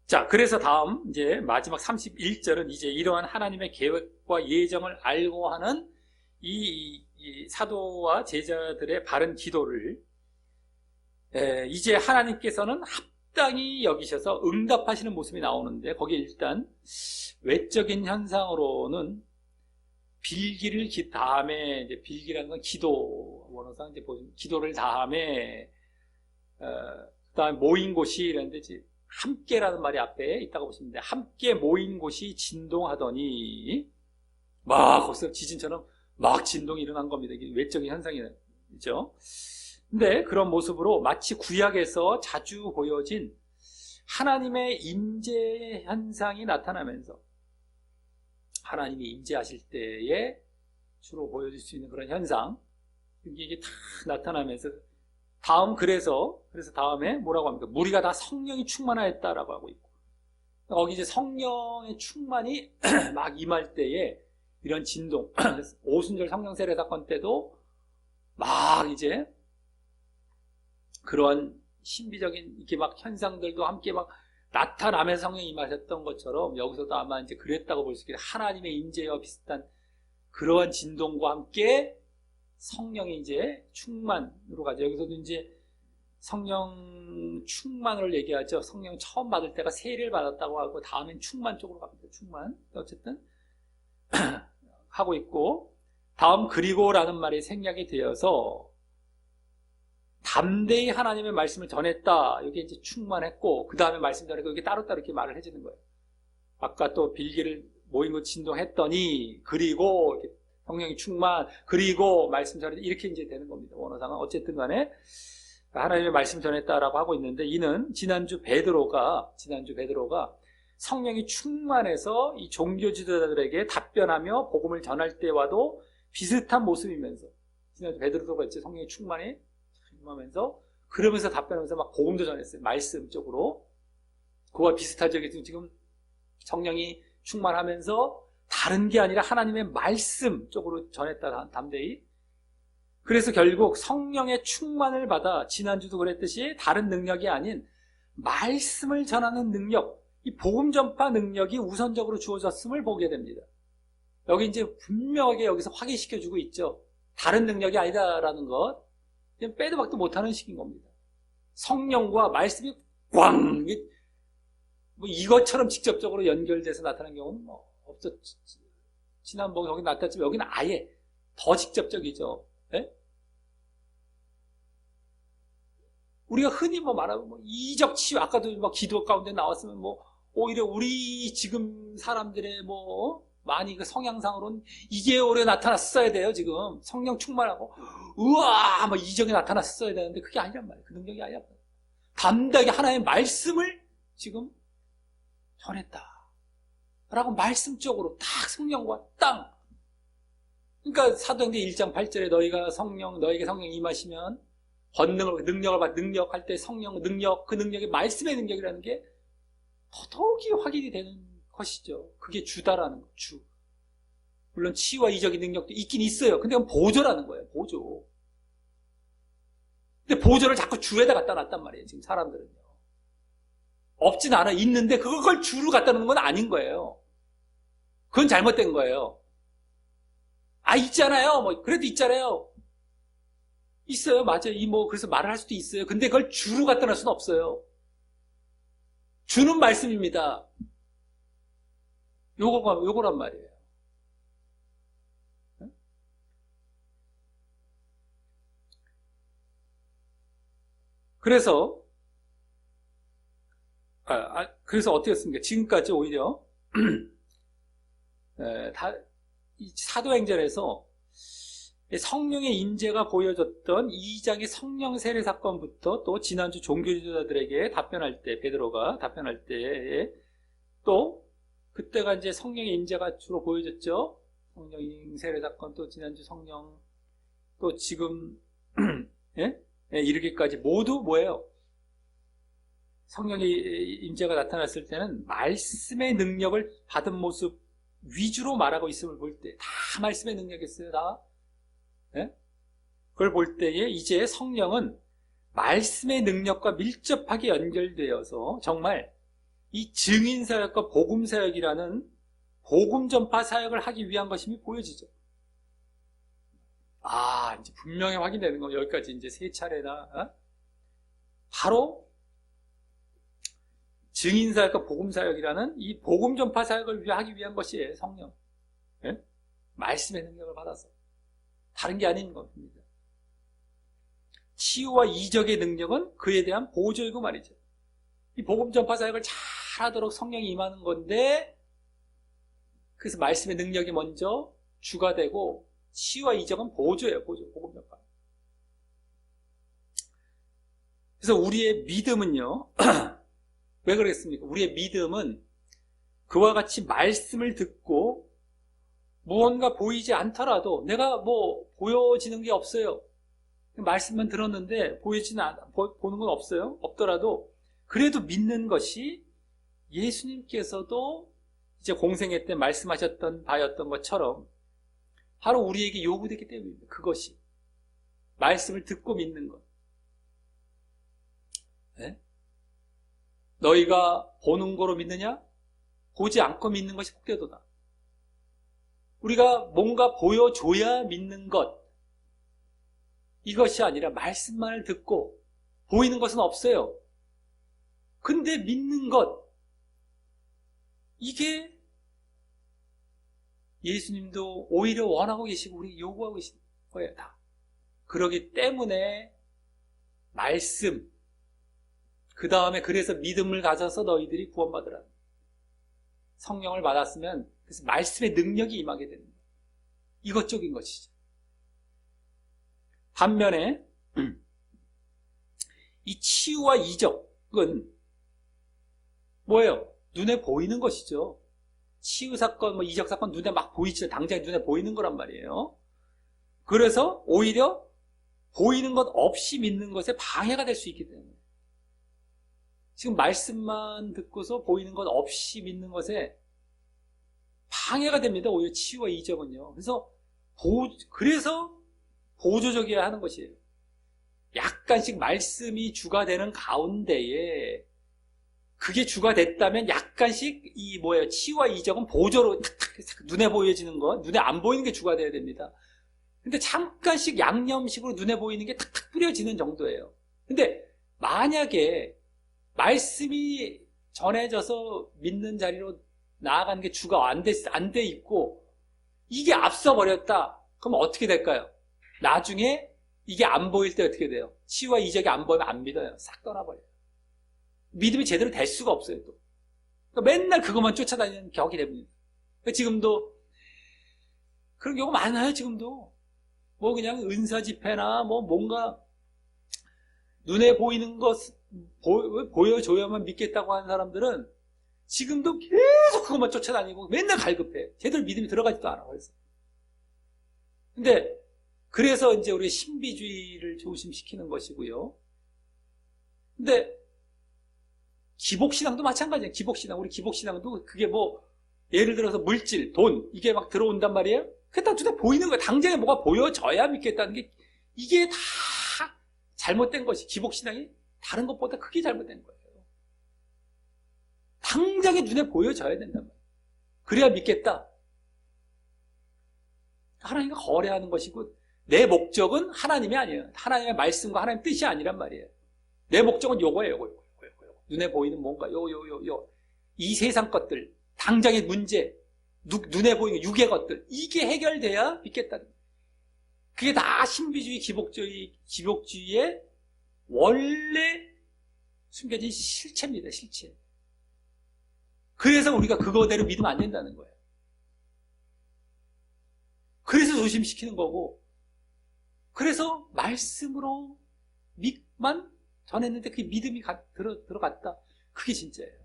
자, 그래서 다음 이제 마지막 31절은 이제 이러한 하나님의 계획과 예정을 알고 하는 이 사도와 제자들의 바른 기도를 이제 하나님께서는 합당히 여기셔서 응답하시는 모습이 나오는데 거기에 일단 외적인 현상으로는 빌기를 다음에 이제 빌기라는 건 기도 원어상 이제 기도를 다음에 그다음에 모인 곳이 이런데 이제 함께라는 말이 앞에 있다고 보시면 돼요. 함께 모인 곳이 진동하더니 막 거기서 지진처럼 막 진동이 일어난 겁니다. 이게 외적인 현상이죠. 근데 그런 모습으로 마치 구약에서 자주 보여진 하나님의 임재 현상이 나타나면서 하나님이 임재하실 때에 주로 보여줄 수 있는 그런 현상 이게 다 나타나면서 그래서 다음에 뭐라고 합니까? 무리가 다 성령이 충만하였다라고 하고 있고 거기 이제 성령의 충만이 막 임할 때에 이런 진동 오순절 성령 세례 사건 때도 막 이제 그러한 신비적인 이렇게 막 현상들도 함께 막 나타나면서 성령이 임하셨던 것처럼 여기서도 아마 이제 그랬다고 볼 수 있겠어요. 하나님의 임재와 비슷한 그러한 진동과 함께 성령이 이제 충만으로 가죠. 여기서도 이제 성령 충만을 얘기하죠. 성령 처음 받을 때가 세례를 받았다고 하고 다음엔 충만 쪽으로 갑니다. 충만. 어쨌든 하고 있고 다음 그리고라는 말이 생략이 되어서 담대히 하나님의 말씀을 전했다. 이게 이제 충만했고 그 다음에 말씀 전했고 이게 따로따로 이렇게 말을 해주는 거예요. 아까 또 빌기를 모인 것 진동했더니 그리고 이렇게 성령이 충만 그리고 말씀 전했다 이렇게 이제 되는 겁니다. 원어상은 어쨌든 간에 하나님의 말씀 전했다라고 하고 있는데 이는 지난주 베드로가 성령이 충만해서 이 종교 지도자들에게 답변하며 복음을 전할 때와도 비슷한 모습이면서 지난주 베드로가 있지 성령이 충만하면서 그러면서 답변하면서 막 복음도 전했어요. 말씀 쪽으로 그와 비슷하죠. 지금 성령이 충만하면서 다른 게 아니라 하나님의 말씀 쪽으로 전했다 담대히. 그래서 결국 성령의 충만을 받아 지난주도 그랬듯이 다른 능력이 아닌 말씀을 전하는 능력, 이 복음 전파 능력이 우선적으로 주어졌음을 보게 됩니다. 여기 이제 분명하게 여기서 확인시켜주고 있죠. 다른 능력이 아니다라는 것. 그냥 빼도 박도 못하는 식인 겁니다. 성령과 말씀이 꽝! 뭐 이것처럼 직접적으로 연결돼서 나타난 경우는 뭐 없어. 지난번 여기 나타났지만 여기는 아예 더 직접적이죠. 네? 우리가 흔히 뭐 말하면 뭐 이적 치유, 아까도 막 기도 가운데 나왔으면 뭐 오히려 우리 지금 사람들의 뭐 많이 그 성향상으로는 이게 오래 나타났어야 돼요. 지금 성령 충만하고 우와 뭐 이적이 나타났어야 되는데 그게 아니란 말이에요. 그 능력이 아니란 말이에요. 담대하게 하나님의 말씀을 지금 전했다 라고 말씀적으로 딱 성령과 땅. 그러니까 사도행전 1장 8절에 너에게 성령이 임하시면 능력을 받 능력할 때 성령 능력, 그 능력이 말씀의 능력이라는 게 더더욱이 확인이 되는 것이죠. 그게 주다라는 거, 주. 물론 치유와 이적인 능력도 있긴 있어요. 근데 그건 보조라는 거예요, 보조. 근데 보조를 자꾸 주에다 갖다 놨단 말이에요, 지금 사람들은요. 없진 않아, 있는데 그걸 주로 갖다 놓는 건 아닌 거예요. 그건 잘못된 거예요. 아, 있잖아요. 뭐, 그래도 있잖아요. 있어요, 맞아요. 그래서 말을 할 수도 있어요. 근데 그걸 주로 갖다 놓을 수는 없어요. 주는 말씀입니다. 요거란 말이에요. 그래서 어떻게 했습니까? 지금까지 오히려 이 사도행전에서 성령의 임재가 보여졌던 2장의 성령 세례 사건부터 또 지난주 종교지도자들에게 답변할 때, 베드로가 답변할 때에 또 그때가 이제 성령의 임재가 주로 보여졌죠. 성령 세례 사건, 또 지난주 성령, 또 지금 예? 이르기까지 모두 뭐예요? 성령의 임재가 나타났을 때는 말씀의 능력을 받은 모습 위주로 말하고 있음을 볼 때 다 말씀의 능력이었어요. 다. 네? 그걸 볼 때에 이제 성령은 말씀의 능력과 밀접하게 연결되어서 정말 이 증인사역과 복음사역이라는 복음 전파 사역을 하기 위한 것임이 보여지죠. 이제 분명히 확인되는 거 여기까지 이제 3차례나 바로 증인사역과 복음사역이라는 이 복음 전파 사역을 하기 위한 것이에요. 성령. 네? 말씀의 능력을 받아서. 다른 게 아닌 겁니다. 치유와 이적의 능력은 그에 대한 보조이고 말이죠. 이 복음 전파 사역을 잘하도록 성령이 임하는 건데, 그래서 말씀의 능력이 먼저 주가 되고 치유와 이적은 보조예요. 보조, 복음 전파. 그래서 우리의 믿음은요. 왜 그러겠습니까? 우리의 믿음은 그와 같이 말씀을 듣고 무언가 보이지 않더라도 내가 뭐 보여지는 게 없어요. 말씀만 들었는데 보는 건 없어요. 없더라도 그래도 믿는 것이 예수님께서도 이제 공생애 때 말씀하셨던 바였던 것처럼 바로 우리에게 요구되기 때문입니다. 그것이 말씀을 듣고 믿는 것. 네? 너희가 보는 거로 믿느냐? 보지 않고 믿는 것이 복되도다. 우리가 뭔가 보여줘야 믿는 것, 이것이 아니라 말씀만을 듣고 보이는 것은 없어요. 근데 믿는 것, 이게 예수님도 오히려 원하고 계시고 우리 요구하고 계신 거예요. 다. 그러기 때문에 말씀, 그 다음에 그래서 믿음을 가져서 너희들이 구원받으라. 성령을 받았으면 그래서 말씀의 능력이 임하게 됩니다. 이것적인 것이죠. 반면에 이 치유와 이적은 뭐예요? 눈에 보이는 것이죠. 치유 사건, 이적 사건 눈에 막 보이죠. 당장 눈에 보이는 거란 말이에요. 그래서 오히려 보이는 것 없이 믿는 것에 방해가 될 수 있기 때문에 지금 말씀만 듣고서 보이는 것 없이 믿는 것에 방해가 됩니다. 오히려 치유와 이적은요. 그래서 보조적이어야 하는 것이에요. 약간씩 말씀이 주가 되는 가운데에 그게 주가 됐다면 약간씩 치유와 이적은 보조로 탁탁 눈에 보여지는 것, 눈에 안 보이는 게 주가 돼야 됩니다. 근데 잠깐씩 양념식으로 눈에 보이는 게 탁탁 뿌려지는 정도예요. 근데 만약에 말씀이 전해져서 믿는 자리로 나아가는 게 주가 안 돼 있고 이게 앞서 버렸다. 그럼 어떻게 될까요? 나중에 이게 안 보일 때 어떻게 돼요? 치유와 이적이 안 보이면 안 믿어요. 싹 떠나버려요. 믿음이 제대로 될 수가 없어요. 또. 그러니까 맨날 그것만 쫓아다니는 격이 됩니다. 그러니까 지금도 그런 경우 많아요. 지금도 뭐 그냥 은사 집회나 뭐 뭔가 눈에 보이는 것 보여줘야만 믿겠다고 하는 사람들은 지금도 계속 그것만 쫓아다니고 맨날 갈급해. 제대로 믿음이 들어가지도 않아. 근데 그래서 이제 우리 신비주의를 조심시키는 것이고요. 근데 기복신앙도 마찬가지예요. 기복신앙. 우리 기복신앙도 그게 뭐 예를 들어서 물질, 돈 이게 막 들어온단 말이에요. 그게 다 눈에 보이는 거야. 당장에 뭐가 보여져야 믿겠다는 게 이게 다 잘못된 것이 기복신앙이 다른 것보다 크게 잘못된 거예요. 당장에 눈에 보여져야 된단 말이에요. 그래야 믿겠다. 하나님과 거래하는 것이고 내 목적은 하나님이 아니에요. 하나님의 말씀과 하나님의 뜻이 아니란 말이에요. 내 목적은 요거예요. 요거. 눈에 보이는 뭔가 이 세상 것들, 당장의 문제, 눈에 보이는 육의 것들 이게 해결돼야 믿겠다는 거예요. 그게 다 신비주의, 기복주의의 원래 숨겨진 실체입니다. 실체. 그래서 우리가 그거대로 믿으면 안 된다는 거예요. 그래서 조심시키는 거고, 그래서 말씀으로 믿만 전했는데 그 믿음이 들어갔다. 그게 진짜예요.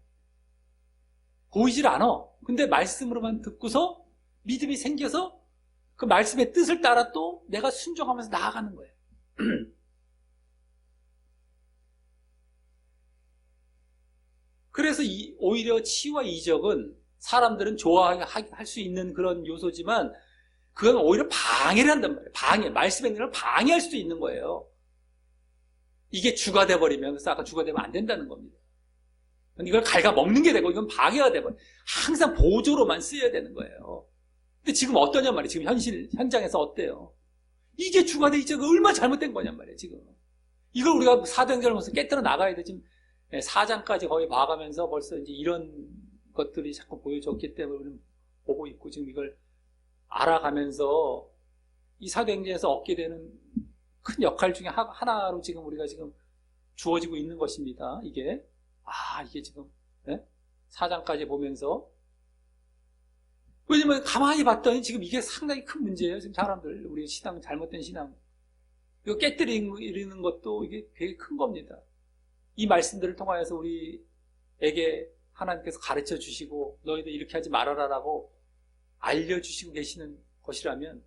보이질 않아. 근데 말씀으로만 듣고서 믿음이 생겨서 그 말씀의 뜻을 따라 또 내가 순종하면서 나아가는 거예요. 그래서 오히려 치유와 이적은 사람들은 좋아할 수 있는 그런 요소지만 그건 오히려 방해를 한단 말이에요. 말씀의 능력을 방해할 수도 있는 거예요. 이게 주가 돼버리면, 그래서 아까 주가 되면 안 된다는 겁니다. 이걸 갉아먹는 게 되고, 이건 방해가 돼버려요. 항상 보조로만 쓰여야 되는 거예요. 근데 지금 어떠냔 말이에요. 지금 현장에서 어때요? 이게 주가 돼 있죠. 얼마나 잘못된 거냔 말이에요, 지금. 이걸 우리가 사도행전을 보면서 깨뜨려 나가야 돼. 지금 4장까지 거의 봐가면서 벌써 이제 이런 것들이 자꾸 보여줬기 때문에 우리는 보고 있고, 지금 이걸 알아가면서 이 사도행전에서 얻게 되는 큰 역할 중에 하나로 지금 우리가 지금 주어지고 있는 것입니다. 이게 지금 4장까지 보면서, 왜냐면 가만히 봤더니 지금 이게 상당히 큰 문제예요. 지금 사람들 우리 신앙, 잘못된 신앙 이거 깨뜨리는 것도 이게 되게 큰 겁니다. 이 말씀들을 통하여서 우리에게 하나님께서 가르쳐 주시고 너희들 이렇게 하지 말아라라고 알려주시고 계시는 것이라면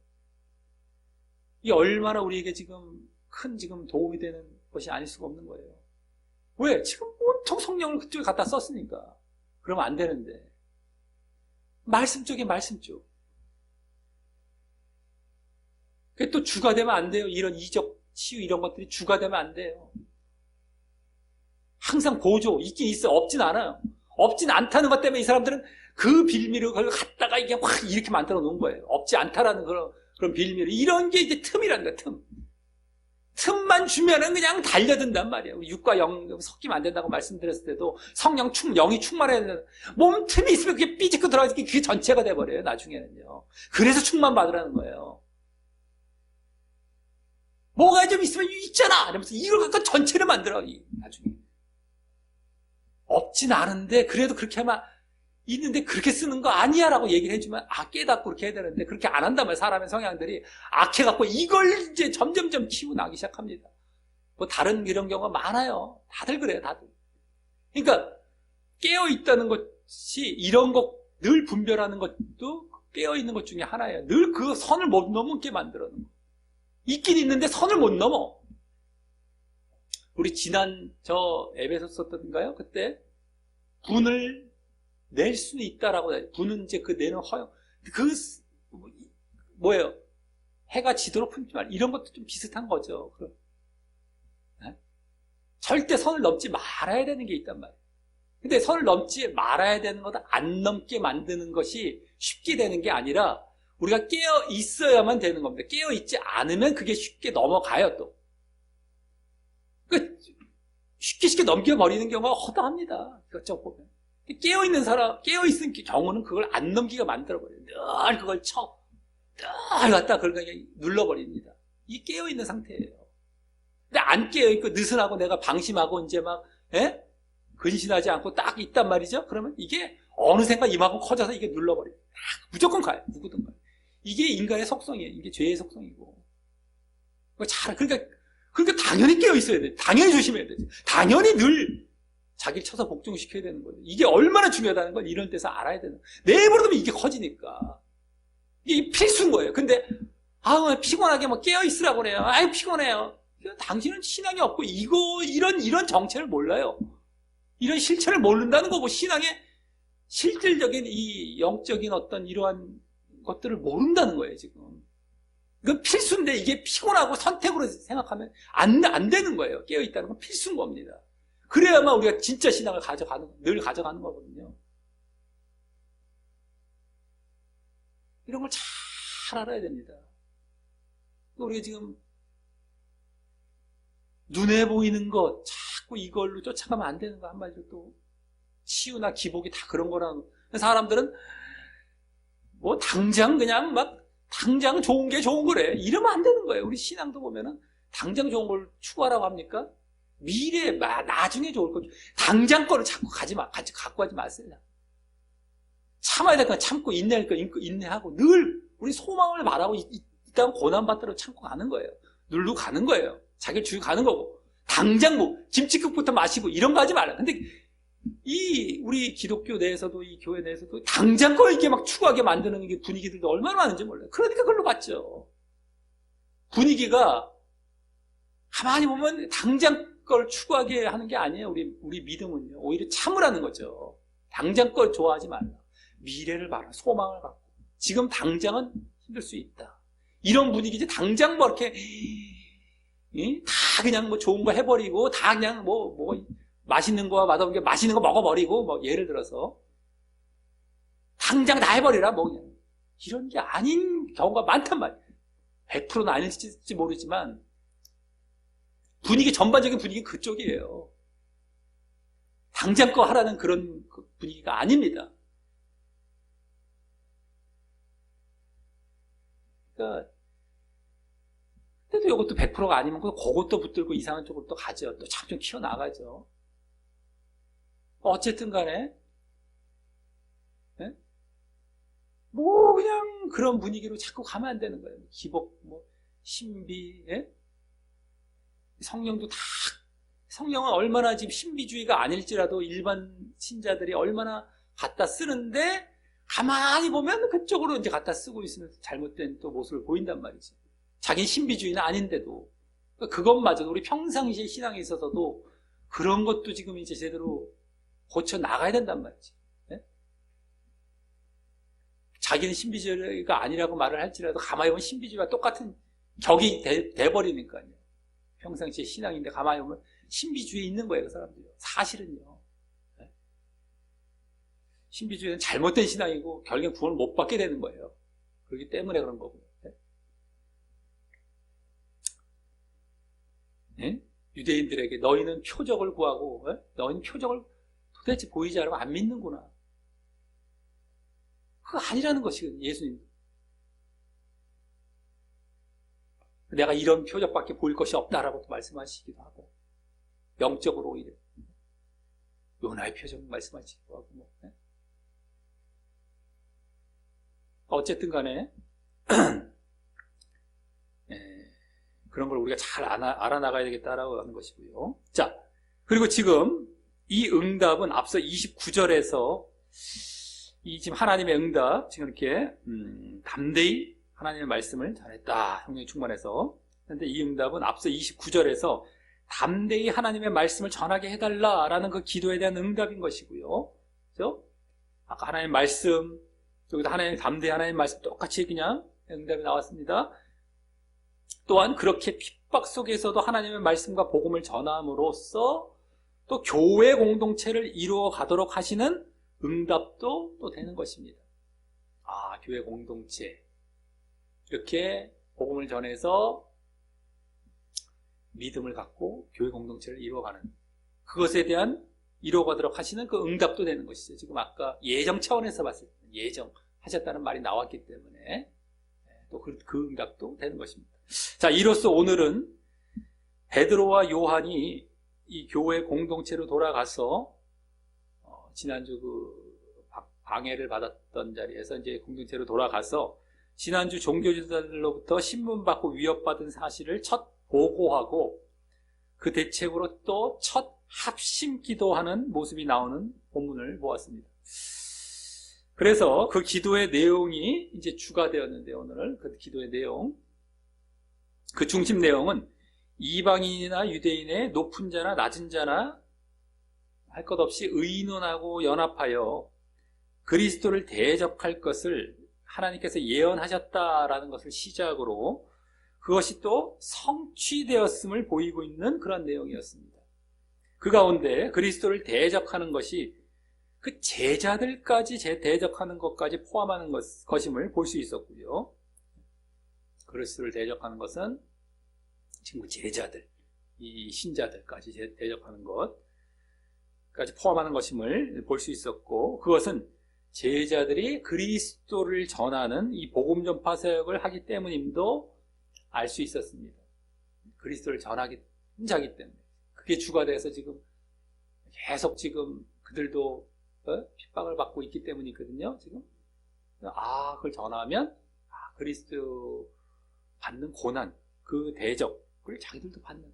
이 얼마나 우리에게 지금 큰 도움이 되는 것이 아닐 수가 없는 거예요. 왜? 지금 온통 성령을 그쪽에 갖다 썼으니까. 그러면 안 되는데. 말씀 쪽에 말씀 쪽. 그게 또 주가 되면 안 돼요. 이런 이적, 치유 이런 것들이 주가 되면 안 돼요. 항상 보조, 있긴 있어. 없진 않아요. 없진 않다는 것 때문에 이 사람들은 그 빌미를 그걸 갖다가 이게 확 이렇게 만들어 놓은 거예요. 없지 않다라는 그런 빌미를. 이런 게 이제 틈이라는 거야, 틈. 틈만 주면은 그냥 달려든단 말이에요. 육과 영 섞이면 안 된다고 말씀드렸을 때도 성령 영이 충만해야 된다. 몸 틈이 있으면 그게 삐집고 들어가서 그게 전체가 돼버려요, 나중에는요. 그래서 충만 받으라는 거예요. 뭐가 좀 있으면 있잖아! 이러면서 이걸 갖고 전체를 만들어, 나중에. 없진 않은데, 그래도 그렇게 하면 있는데 그렇게 쓰는 거 아니야 라고 얘기를 해주면 깨닫고 그렇게 해야 되는데 그렇게 안 한단 말이에요. 사람의 성향들이 악해갖고 이걸 이제 점점점 키워나기 시작합니다. 뭐 다른 이런 경우가 많아요. 다들 그래요, 다들. 그러니까 깨어있다는 것이 이런 거 늘 분별하는 것도 깨어있는 것 중에 하나예요. 늘 그 선을 못 넘게 만들어 놓은 거. 있긴 있는데 선을 못 넘어. 우리 지난 에베소서 썼던가요? 그때 분을 낼 수는 있다라고 해요. 분은 이제 그 내는 허용. 뭐예요? 해가 지도록 품지 말. 이런 것도 좀 비슷한 거죠. 네? 절대 선을 넘지 말아야 되는 게 있단 말이에요. 근데 선을 넘지 말아야 되는 거다 안 넘게 만드는 것이 쉽게 되는 게 아니라 우리가 깨어 있어야만 되는 겁니다. 깨어 있지 않으면 그게 쉽게 넘어가요, 또. 쉽게 넘겨버리는 경우가 허다합니다. 이것저것 보면. 깨어있는 사람, 깨어있는 경우는 그걸 안 넘기게 만들어버려요. 늘 그걸 늘 갖다 그걸 그냥 눌러버립니다. 이 깨어있는 상태예요. 근데 안 깨어있고 느슨하고 내가 방심하고 이제 막, 근신하지 않고 딱 있단 말이죠. 그러면 이게 어느샌가 이만큼 커져서 이게 눌러버려요. 무조건 가요. 누구든 가요. 이게 인간의 속성이에요. 이게 죄의 속성이고. 그러니까 당연히 깨어있어야 돼요. 당연히 조심해야 되죠. 당연히 늘 자기를 쳐서 복종시켜야 되는 거예요. 이게 얼마나 중요하다는 걸 이런 데서 알아야 되는 거예요. 내버려두면 이게 커지니까. 이게 필수인 거예요. 근데, 피곤하게 뭐 깨어있으라고 그래요. 피곤해요. 당신은 신앙이 없고, 이런 정체를 몰라요. 이런 실체를 모른다는 거고, 신앙의 실질적인 이 영적인 어떤 이러한 것들을 모른다는 거예요, 지금. 이건 필수인데 이게 피곤하고 선택으로 생각하면 안 되는 거예요. 깨어있다는 건 필수인 겁니다. 그래야만 우리가 진짜 신앙을 늘 가져가는 거거든요. 이런 걸 잘 알아야 됩니다. 우리가 지금 눈에 보이는 것 자꾸 이걸로 쫓아가면 안 되는 거 한마디로 또 치유나 기복이 다 그런 거라고. 사람들은 뭐 당장 그냥 당장 좋은 게 좋은 거래. 이러면 안 되는 거예요. 우리 신앙도 보면은 당장 좋은 걸 추구하라고 합니까? 미래, 나중에 좋을 거. 당장 거를 자꾸 갖고 가지 마세요. 참아야 될 건 참고, 인내할 건 인내하고, 늘 우리 소망을 말하고 있다가 고난받도록 참고 가는 거예요. 누르고 가는 거예요. 자기를 죽이고 가는 거고. 당장 김치국부터 마시고 이런 거 하지 말아요. 근데 우리 기독교 내에서도 이 교회 내에서도 당장 거 이게 막 추구하게 만드는 게 분위기들도 얼마나 많은지 몰라요. 그러니까 그걸로 갔죠. 분위기가 가만히 보면 당장 걸 추구하게 하는 게 아니에요. 우리 믿음은요. 오히려 참으라는 거죠. 당장 걸 좋아하지 말라. 미래를 봐라. 소망을 갖고. 지금 당장은 힘들 수 있다. 이런 분위기지. 당장 뭐 이렇게 다 그냥 뭐 좋은 거 해버리고 다 그냥 맛있는 거 맛없는 게 맛있는 거 먹어버리고 예를 들어서 당장 다 해버리라 그냥 이런 게 아닌 경우가 많단 말이에요. 100%는 아닐지 모르지만 전반적인 분위기는 그쪽이에요. 당장 거 하라는 그런 분위기가 아닙니다. 그러니까 그래도 이것도 100%가 아니면 그것도 붙들고 이상한 쪽으로 또 가죠. 또 참 좀 키워나가죠. 어쨌든 간에 그냥 그런 분위기로 자꾸 가면 안 되는 거예요. 기복, 신비, 성령은 얼마나 지금 신비주의가 아닐지라도 일반 신자들이 얼마나 갖다 쓰는데 가만히 보면 그쪽으로 이제 갖다 쓰고 있으면 잘못된 또 모습을 보인단 말이죠. 자기는 신비주의는 아닌데도 그것마저도 우리 평상시의 신앙에 있어서도 그런 것도 지금 이제 제대로 고쳐 나가야 된단 말이죠. 자기는 신비주의가 아니라고 말을 할지라도 가만히 보면 신비주의와 똑같은 격이 돼버리니까요. 평상시에 신앙인데 가만히 보면 신비주의에 있는 거예요, 그 사람들이. 사실은요. 신비주의는 잘못된 신앙이고 결국엔 구원을 못 받게 되는 거예요. 그렇기 때문에 그런 거고요. 유대인들에게 너희는 표적을 구하고 너희는 표적을 도대체 보이지 않으면 안 믿는구나. 그거 아니라는 것이거든요. 예수님. 내가 이런 표적밖에 보일 것이 없다라고 또 말씀하시기도 하고 영적으로 오히려 요나의 표적 말씀하시기도 하고 어쨌든 간에 그런 걸 우리가 잘 알아나가야 되겠다라고 하는 것이고요. 자, 그리고 지금 이 응답은 앞서 29절에서 이 지금 하나님의 응답, 지금 이렇게 담대히 하나님의 말씀을 전했다. 성령이 충만해서. 그런데 이 응답은 앞서 29절에서 담대히 하나님의 말씀을 전하게 해달라라는 그 기도에 대한 응답인 것이고요. 그렇죠? 아까 하나님의 말씀, 여기도 담대히 하나님의 말씀 똑같이 그냥 응답이 나왔습니다. 또한 그렇게 핍박 속에서도 하나님의 말씀과 복음을 전함으로써 또 교회 공동체를 이루어 가도록 하시는 응답도 또 되는 것입니다. 교회 공동체. 이렇게 복음을 전해서 믿음을 갖고 교회 공동체를 이루어가는 그것에 대한 이루어가도록 하시는 그 응답도 되는 것이죠. 지금 아까 예정 차원에서 봤을 때 예정하셨다는 말이 나왔기 때문에 또 그 응답도 되는 것입니다. 자, 이로써 오늘은 베드로와 요한이 이 교회 공동체로 돌아가서 지난주 그 방해를 받았던 자리에서 이제 공동체로 돌아가서 지난주 종교지도자들로부터 신문받고 위협받은 사실을 첫 보고하고 그 대책으로 또 첫 합심 기도하는 모습이 나오는 본문을 보았습니다. 그래서 그 기도의 내용이 이제 주가 되었는데, 오늘 그 기도의 내용, 그 중심 내용은 이방인이나 유대인의 높은 자나 낮은 자나 할 것 없이 의논하고 연합하여 그리스도를 대적할 것을 하나님께서 예언하셨다라는 것을 시작으로 그것이 또 성취되었음을 보이고 있는 그런 내용이었습니다. 그 가운데 그리스도를 대적하는 것이 그 제자들까지 대적하는 것까지 포함하는 것임을 볼 수 있었고요. 그리스도를 대적하는 것은 지금 제자들, 이 신자들까지 대적하는 것까지 포함하는 것임을 볼 수 있었고, 그것은 제자들이 그리스도를 전하는 이 복음 전파 사역을 하기 때문임도 알 수 있었습니다. 그리스도를 전하기 자기 때문에. 그게 주가 돼서 지금 계속 지금 그들도 핍박을 받고 있기 때문이거든요. 지금 그걸 전하면 그리스도 받는 고난, 그 대적을 자기들도 받는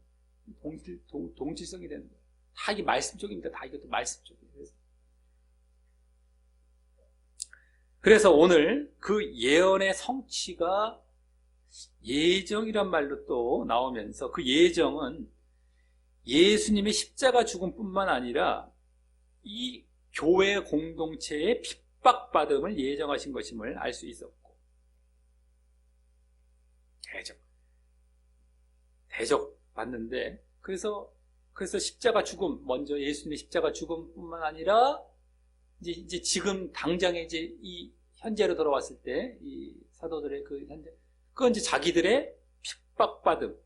동질성이 되는 거예요. 다 이게 말씀 쪽입니다. 다 이것도 말씀 쪽이에요. 그래서 오늘 그 예언의 성취가 예정이란 말로 또 나오면서, 그 예정은 예수님의 십자가 죽음뿐만 아니라 이 교회 공동체의 핍박받음을 예정하신 것임을 알 수 있었고, 대적 받는데, 그래서 십자가 죽음, 먼저 예수님의 십자가 죽음뿐만 아니라 이제 지금 당장에 이제 이 현재로 돌아왔을 때 이 사도들의 그 현재, 그건 이제 자기들의 핍박받음을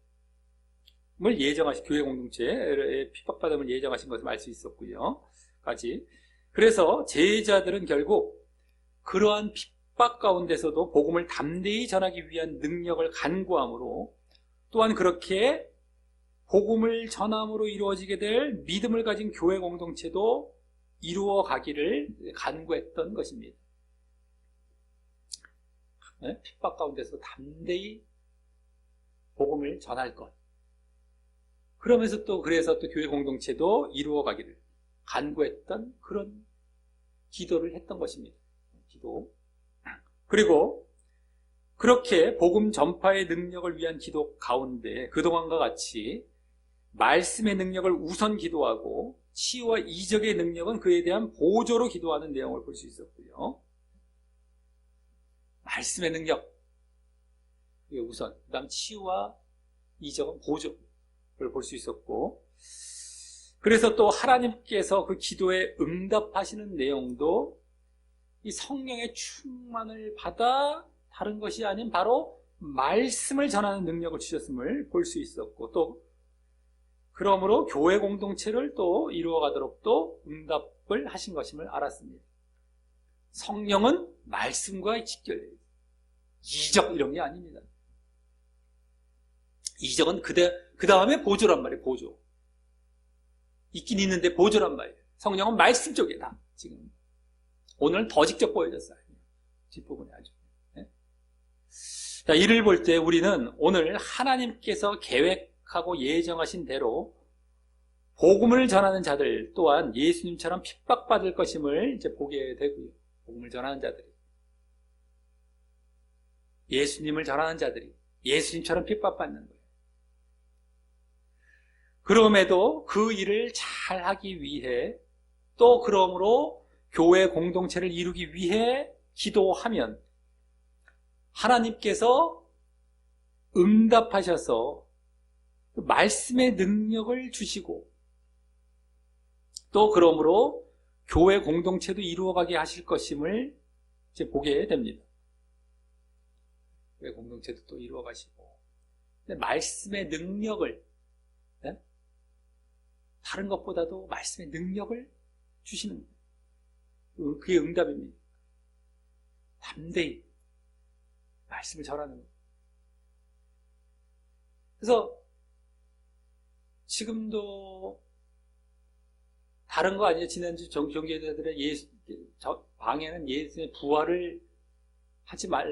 예정하신, 교회 공동체의 핍박받음을 예정하신 것을 알 수 있었고요. 그래서 제자들은 결국 그러한 핍박 가운데서도 복음을 담대히 전하기 위한 능력을 간구함으로, 또한 그렇게 복음을 전함으로 이루어지게 될 믿음을 가진 교회 공동체도 이루어 가기를 간구했던 것입니다. 핍박 가운데서 담대히 복음을 전할 것. 그러면서 또 그래서 또 교회 공동체도 이루어 가기를 간구했던 그런 기도를 했던 것입니다. 기도. 그리고 그렇게 복음 전파의 능력을 위한 기도 가운데 그동안과 같이 말씀의 능력을 우선 기도하고 치유와 이적의 능력은 그에 대한 보조로 기도하는 내용을 볼 수 있었고요. 말씀의 능력, 그게 우선, 그 다음 치유와 이적은 보조를 볼 수 있었고, 그래서 또 하나님께서 그 기도에 응답하시는 내용도 이 성령의 충만을 받아 다른 것이 아닌 바로 말씀을 전하는 능력을 주셨음을 볼 수 있었고, 또 그러므로 교회 공동체를 또 이루어가도록 또 응답을 하신 것임을 알았습니다. 성령은 말씀과 직결돼요. 이적 이런 게 아닙니다. 이적은 그 다음에 보조란 말이에요. 보조. 있긴 있는데 보조란 말이에요. 성령은 말씀 쪽에 다 지금 오늘은 더 직접 보여졌어요. 뒷부분에 아주. 네? 자, 이를 볼 때 우리는 오늘 하나님께서 계획하고 예정하신 대로 복음을 전하는 자들 또한 예수님처럼 핍박받을 것임을 이제 보게 되고요. 복음을 전하는 자들이, 예수님을 전하는 자들이 예수님처럼 핍박받는 거예요. 그럼에도 그 일을 잘 하기 위해, 또 그러므로 교회 공동체를 이루기 위해 기도하면 하나님께서 응답하셔서 말씀의 능력을 주시고, 또 그러므로 교회 공동체도 이루어가게 하실 것임을 이제 보게 됩니다. 교회 공동체도 또 이루어가시고, 말씀의 능력을 다른 것보다도 말씀의 능력을 주시는 거예요. 그게 응답입니다. 담대히 말씀을 전하는 거예요. 그래서 지금도 다른 거 아니에요. 지난주 종교제자들의 방에는 예수님의 부활을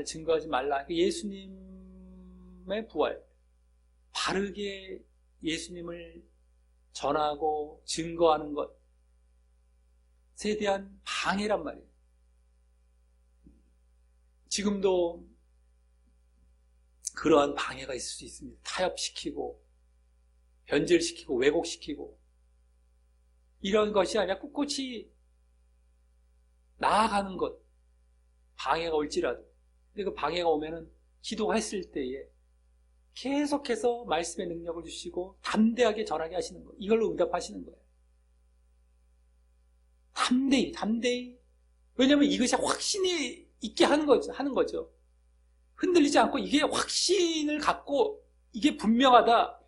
증거하지 말라. 예수님의 부활, 바르게 예수님을 전하고 증거하는 것에 대한 방해란 말이에요. 지금도 그러한 방해가 있을 수 있습니다. 타협시키고 변질시키고 왜곡시키고 이런 것이 아니라 꿋꿋이 나아가는 것, 방해가 올지라도. 근데 그 방해가 오면은 기도했을 때에 계속해서 말씀의 능력을 주시고 담대하게 전하게 하시는 것, 이걸로 응답하시는 거예요. 담대히. 왜냐하면 이것이 확신이 있게 하는 거죠. 흔들리지 않고 이게 확신을 갖고 이게 분명하다.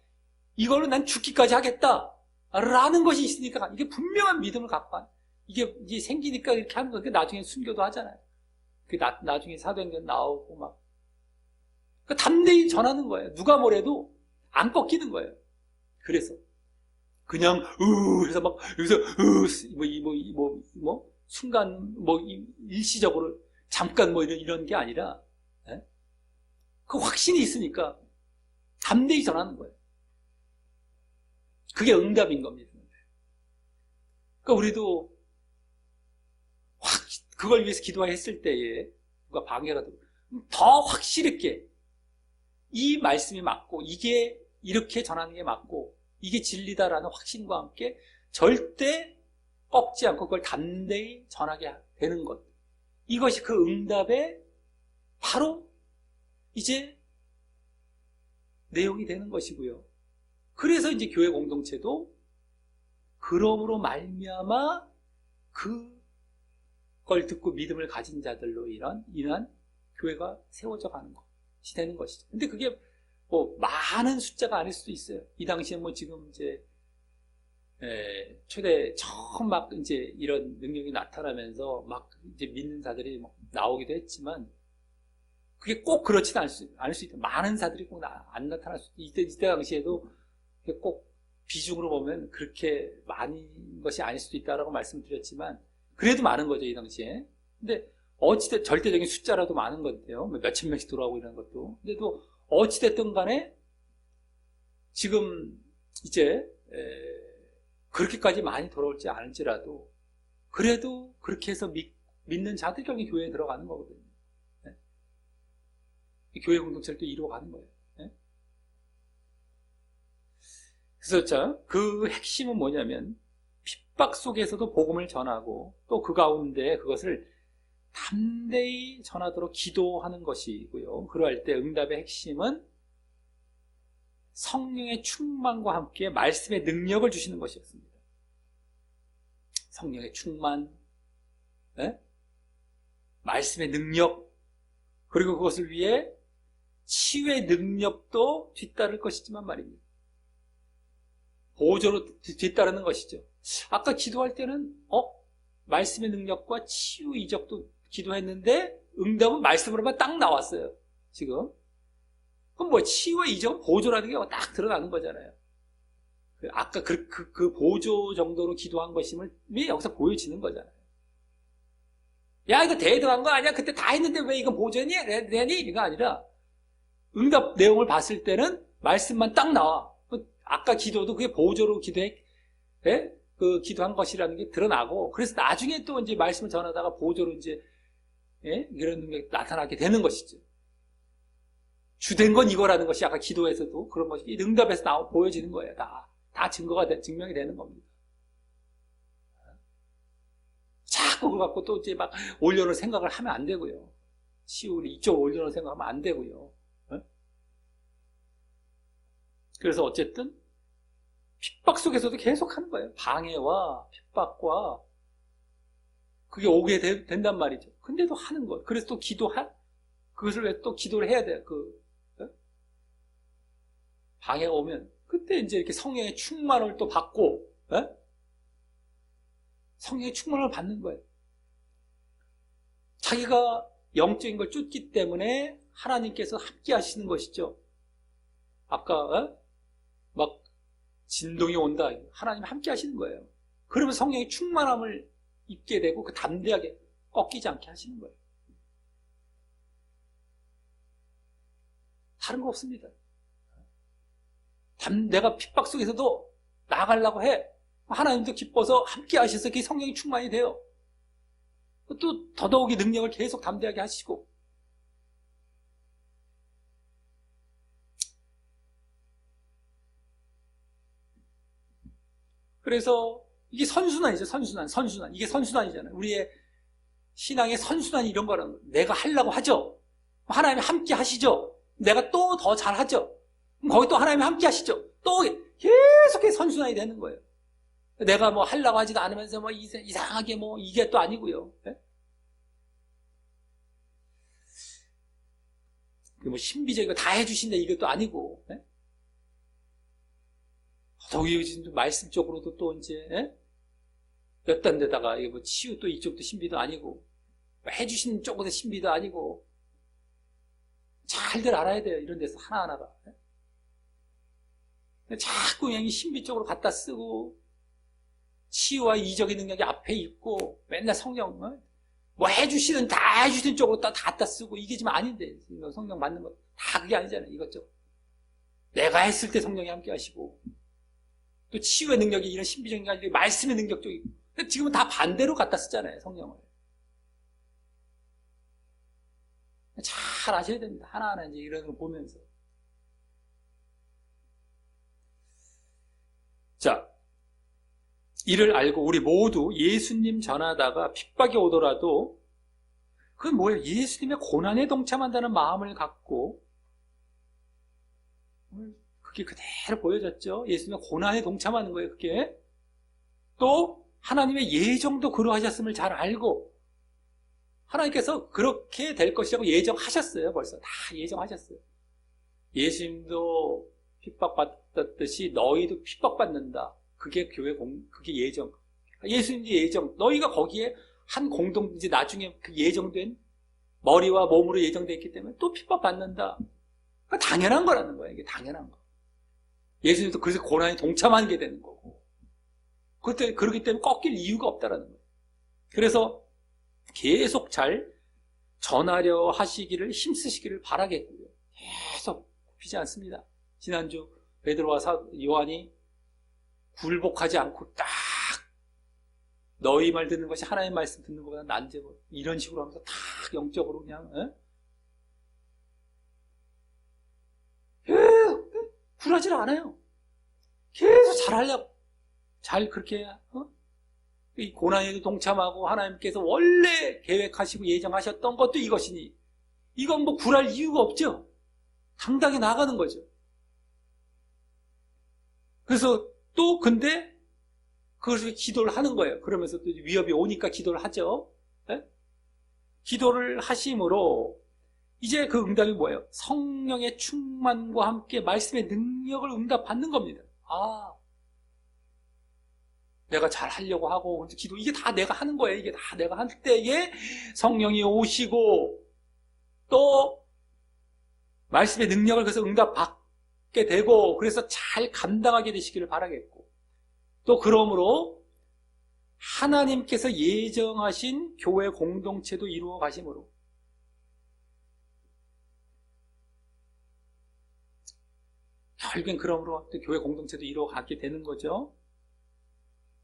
이걸로 난 죽기까지 하겠다. 라는 것이 있으니까 이게 분명한 믿음을 갖고 이게 생기니까 이렇게 하는 거니까 나중에 순교도 하잖아요. 나중에 사도행전 나오고 막. 그러니까 담대히 전하는 거예요. 누가 뭐래도 안 꺾이는 거예요. 그래서 그냥 해서 막 여기서 순간 일시적으로 잠깐 이런 게 아니라 그 확신이 있으니까 담대히 전하는 거예요. 그게 응답인 겁니다. 그러니까 우리도 그걸 위해서 기도했을 때에 누가 방해가 되고 더 확실하게 이 말씀이 맞고 이게 이렇게 전하는 게 맞고 이게 진리다라는 확신과 함께 절대 꺾지 않고 그걸 담대히 전하게 되는 것. 이것이 그 응답의 바로 이제 내용이 되는 것이고요. 그래서 이제 교회 공동체도 그러므로 말미암아 그걸 듣고 믿음을 가진 자들로 인한 교회가 세워져 가는 것이 되는 것이죠. 근데 그게 많은 숫자가 아닐 수도 있어요. 이 당시에 지금 이제 초대 처음 막 이제 이런 능력이 나타나면서 막 이제 믿는 자들이 나오기도 했지만 그게 꼭 그렇지는 않을 수 있다. 많은 자들이 꼭 안 나타날 수 있다. 이때 당시에도 꼭 비중으로 보면 그렇게 많은 것이 아닐 수도 있다라고 말씀드렸지만 그래도 많은 거죠, 이 당시에. 근데 어찌됐든 절대적인 숫자라도 많은 건데요. 몇천 명씩 돌아오고 이런 것도. 근데도 어찌됐든 간에 지금 이제 그렇게까지 많이 돌아올지 않을지라도 그래도 그렇게 해서 믿는 자들이 결국 교회에 들어가는 거거든요. 교회 공동체를 또 이루어가는 거예요. 그래서 그 핵심은 뭐냐면 핍박 속에서도 복음을 전하고 또 그 가운데 그것을 담대히 전하도록 기도하는 것이고요. 그러할 때 응답의 핵심은 성령의 충만과 함께 말씀의 능력을 주시는 것이었습니다. 성령의 충만, 말씀의 능력, 그리고 그것을 위해 치유의 능력도 뒤따를 것이지만 말입니다. 보조로 뒤따르는 것이죠. 아까 기도할 때는 말씀의 능력과 치유 이적도 기도했는데 응답은 말씀으로만 딱 나왔어요. 지금 그럼 치유와 이적은 보조라는 게 딱 드러나는 거잖아요. 아까 그 보조 정도로 기도한 것임을 여기서 보여지는 거잖아요. 야, 이거 대등한 거 아니야? 그때 다 했는데 왜 이건 보조니? 이거 아니라 응답 내용을 봤을 때는 말씀만 딱 나와. 아까 기도도 그게 보조로 기도한 것이라는 게 드러나고, 그래서 나중에 또 이제 말씀을 전하다가 보조로 이제, 이런 능력이 나타나게 되는 것이죠. 주된 건 이거라는 것이 아까 기도에서도 그런 것이 응답에서 보여지는 거예요. 다 증명이 되는 겁니다. 자꾸 그거 갖고 또 이제 막 올려놓을 생각을 하면 안 되고요. 치유를 이쪽으로 올려놓을 생각하면 안 되고요. 그래서 어쨌든 핍박 속에서도 계속 하는 거예요. 방해와 핍박과 그게 오게 된단 말이죠. 근데도 하는 거예요. 그래서 또 그것을 왜 또 기도를 해야 돼요. 방해가 오면 그때 이제 이렇게 성령의 충만을 또 받고 에? 성령의 충만을 받는 거예요. 자기가 영적인 걸 쫓기 때문에 하나님께서 함께 하시는 것이죠. 아까 막 진동이 온다. 하나님 함께 하시는 거예요. 그러면 성령의 충만함을 입게 되고 그 담대하게 꺾이지 않게 하시는 거예요. 다른 거 없습니다. 내가 핍박 속에서도 나아가려고 해. 하나님도 기뻐서 함께 하셔서 그게 성령이 충만이 돼요. 또 더더욱이 능력을 계속 담대하게 하시고. 그래서 이게 선순환이죠. 선순환. 이게 선순환이잖아요. 우리의 신앙의 선순환이 이런 거라는 거예요. 내가 하려고 하죠. 하나님이 함께 하시죠. 내가 또 더 잘하죠. 그럼 거기 또 하나님이 함께 하시죠. 또 계속 선순환이 되는 거예요. 내가 뭐 하려고 하지도 않으면서 뭐 이상하게 뭐 이게 또 아니고요. 네? 뭐 신비적이고 다 해주신다 이것도 아니고. 네? 더욱이 말씀적으로도 또 이제 몇단 데다가 뭐 치유 또 이쪽도 신비도 아니고 해주시는 쪽에서 신비도 아니고 잘들 알아야 돼요. 이런 데서 하나하나가. 자꾸 그냥 신비 쪽으로 갖다 쓰고 치유와 이적인 능력이 앞에 있고 맨날 성령 뭐 해주시는 다 해주시는 쪽으로 다 갖다 쓰고 이게 지금 아닌데 성령 맞는 거 다 그게 아니잖아요. 이것저것 내가 했을 때 성령이 함께 하시고 또 치유의 능력이 이런 신비적인 게 아니라 말씀의 능력 쪽이 지금은 다 반대로 갖다 쓰잖아요. 성령을 잘 아셔야 됩니다. 하나하나 이제 이런 걸 보면서 자 이를 알고 우리 모두 예수님 전하다가 핍박이 오더라도 그건 뭐예요? 예수님의 고난에 동참한다는 마음을 갖고 그게 그대로 보여졌죠. 예수님의 고난에 동참하는 거예요. 그게 또 하나님의 예정도 그러하셨음을 잘 알고 하나님께서 그렇게 될 것이라고 예정하셨어요. 벌써 다 예정하셨어요. 예수님도 핍박받았듯이 너희도 핍박받는다. 그게 그게 예정. 예수님의 예정. 너희가 거기에 한 공동체 나중에 그 예정된 머리와 몸으로 예정되어 있기 때문에 또 핍박받는다. 그러니까 당연한 거라는 거예요. 이게 당연한 거. 예수님도 그래서 고난에 동참하는 게 되는 거고. 그렇기 때문에 꺾일 이유가 없다라는 거예요. 그래서 계속 잘 전하려 하시기를 힘쓰시기를 바라겠고요. 계속 굽히지 않습니다. 지난주 베드로와 요한이 굴복하지 않고 딱 너희 말 듣는 것이 하나님의 말씀 듣는 것보다 난제고 이런 식으로 하면서 딱 영적으로 그냥 굴하지 않아요. 계속 잘하려고 잘 그렇게 이 고난에도 동참하고 하나님께서 원래 계획하시고 예정하셨던 것도 이것이니 이건 뭐 굴할 이유가 없죠. 당당히 나가는 거죠. 그래서 또 근데 그것을 기도를 하는 거예요. 그러면서 또 위협이 오니까 기도를 하죠. 네? 기도를 하심으로 이제 그 응답이 뭐예요? 성령의 충만과 함께 말씀의 능력을 응답받는 겁니다. 내가 잘 하려고 하고 기도 이게 다 내가 하는 거예요. 이게 다 내가 할 때에 성령이 오시고 또 말씀의 능력을 그래서 응답받게 되고 그래서 잘 감당하게 되시기를 바라겠고 또 그러므로 하나님께서 예정하신 교회 공동체도 이루어 가심으로 결국엔 그러므로 또 교회 공동체도 이루어 가게 되는 거죠.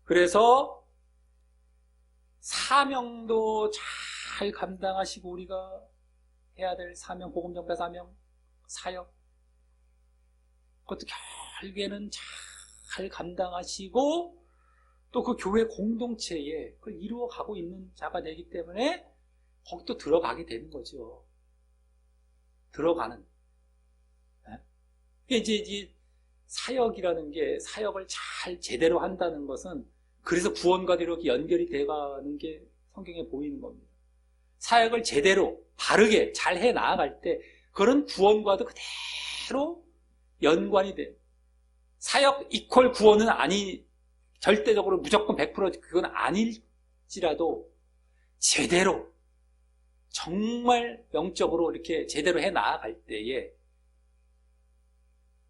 그래서 사명도 잘 감당하시고 우리가 해야 될 사명, 복음전파 사명, 사역 그것도 결국에는 잘 감당하시고 또 그 교회 공동체에 그걸 이루어가고 있는 자가 되기 때문에 거기 또 들어가게 되는 거죠. 들어가는. 이제 사역이라는 게 사역을 잘 제대로 한다는 것은 그래서 구원과도 이렇게 연결이 돼가는 게 성경에 보이는 겁니다. 사역을 제대로 바르게 잘 해 나아갈 때 그런 구원과도 그대로 연관이 돼요. 사역 이퀄 구원은 아니기 절대적으로 무조건 100% 그건 아닐지라도 제대로 정말 영적으로 이렇게 제대로 해 나아갈 때에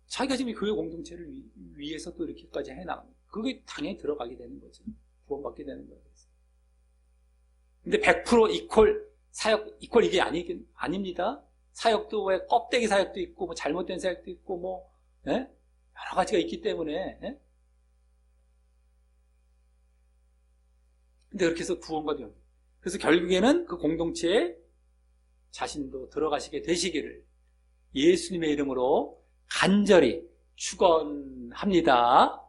자기가 지금 교회 공동체를 위해서 또 이렇게까지 해 나갑니다. 그게 당연히 들어가게 되는 거죠. 구원받게 되는 거예요. 근데 100% 이퀄 사역 이퀄 이게 아닙니다. 사역도 왜 껍데기 사역도 있고 뭐 잘못된 사역도 있고 뭐 예? 여러 가지가 있기 때문에 예? 근데 그렇게 해서 구원과 되는 그래서 결국에는 그 공동체에 자신도 들어가시게 되시기를 예수님의 이름으로 간절히 축원합니다.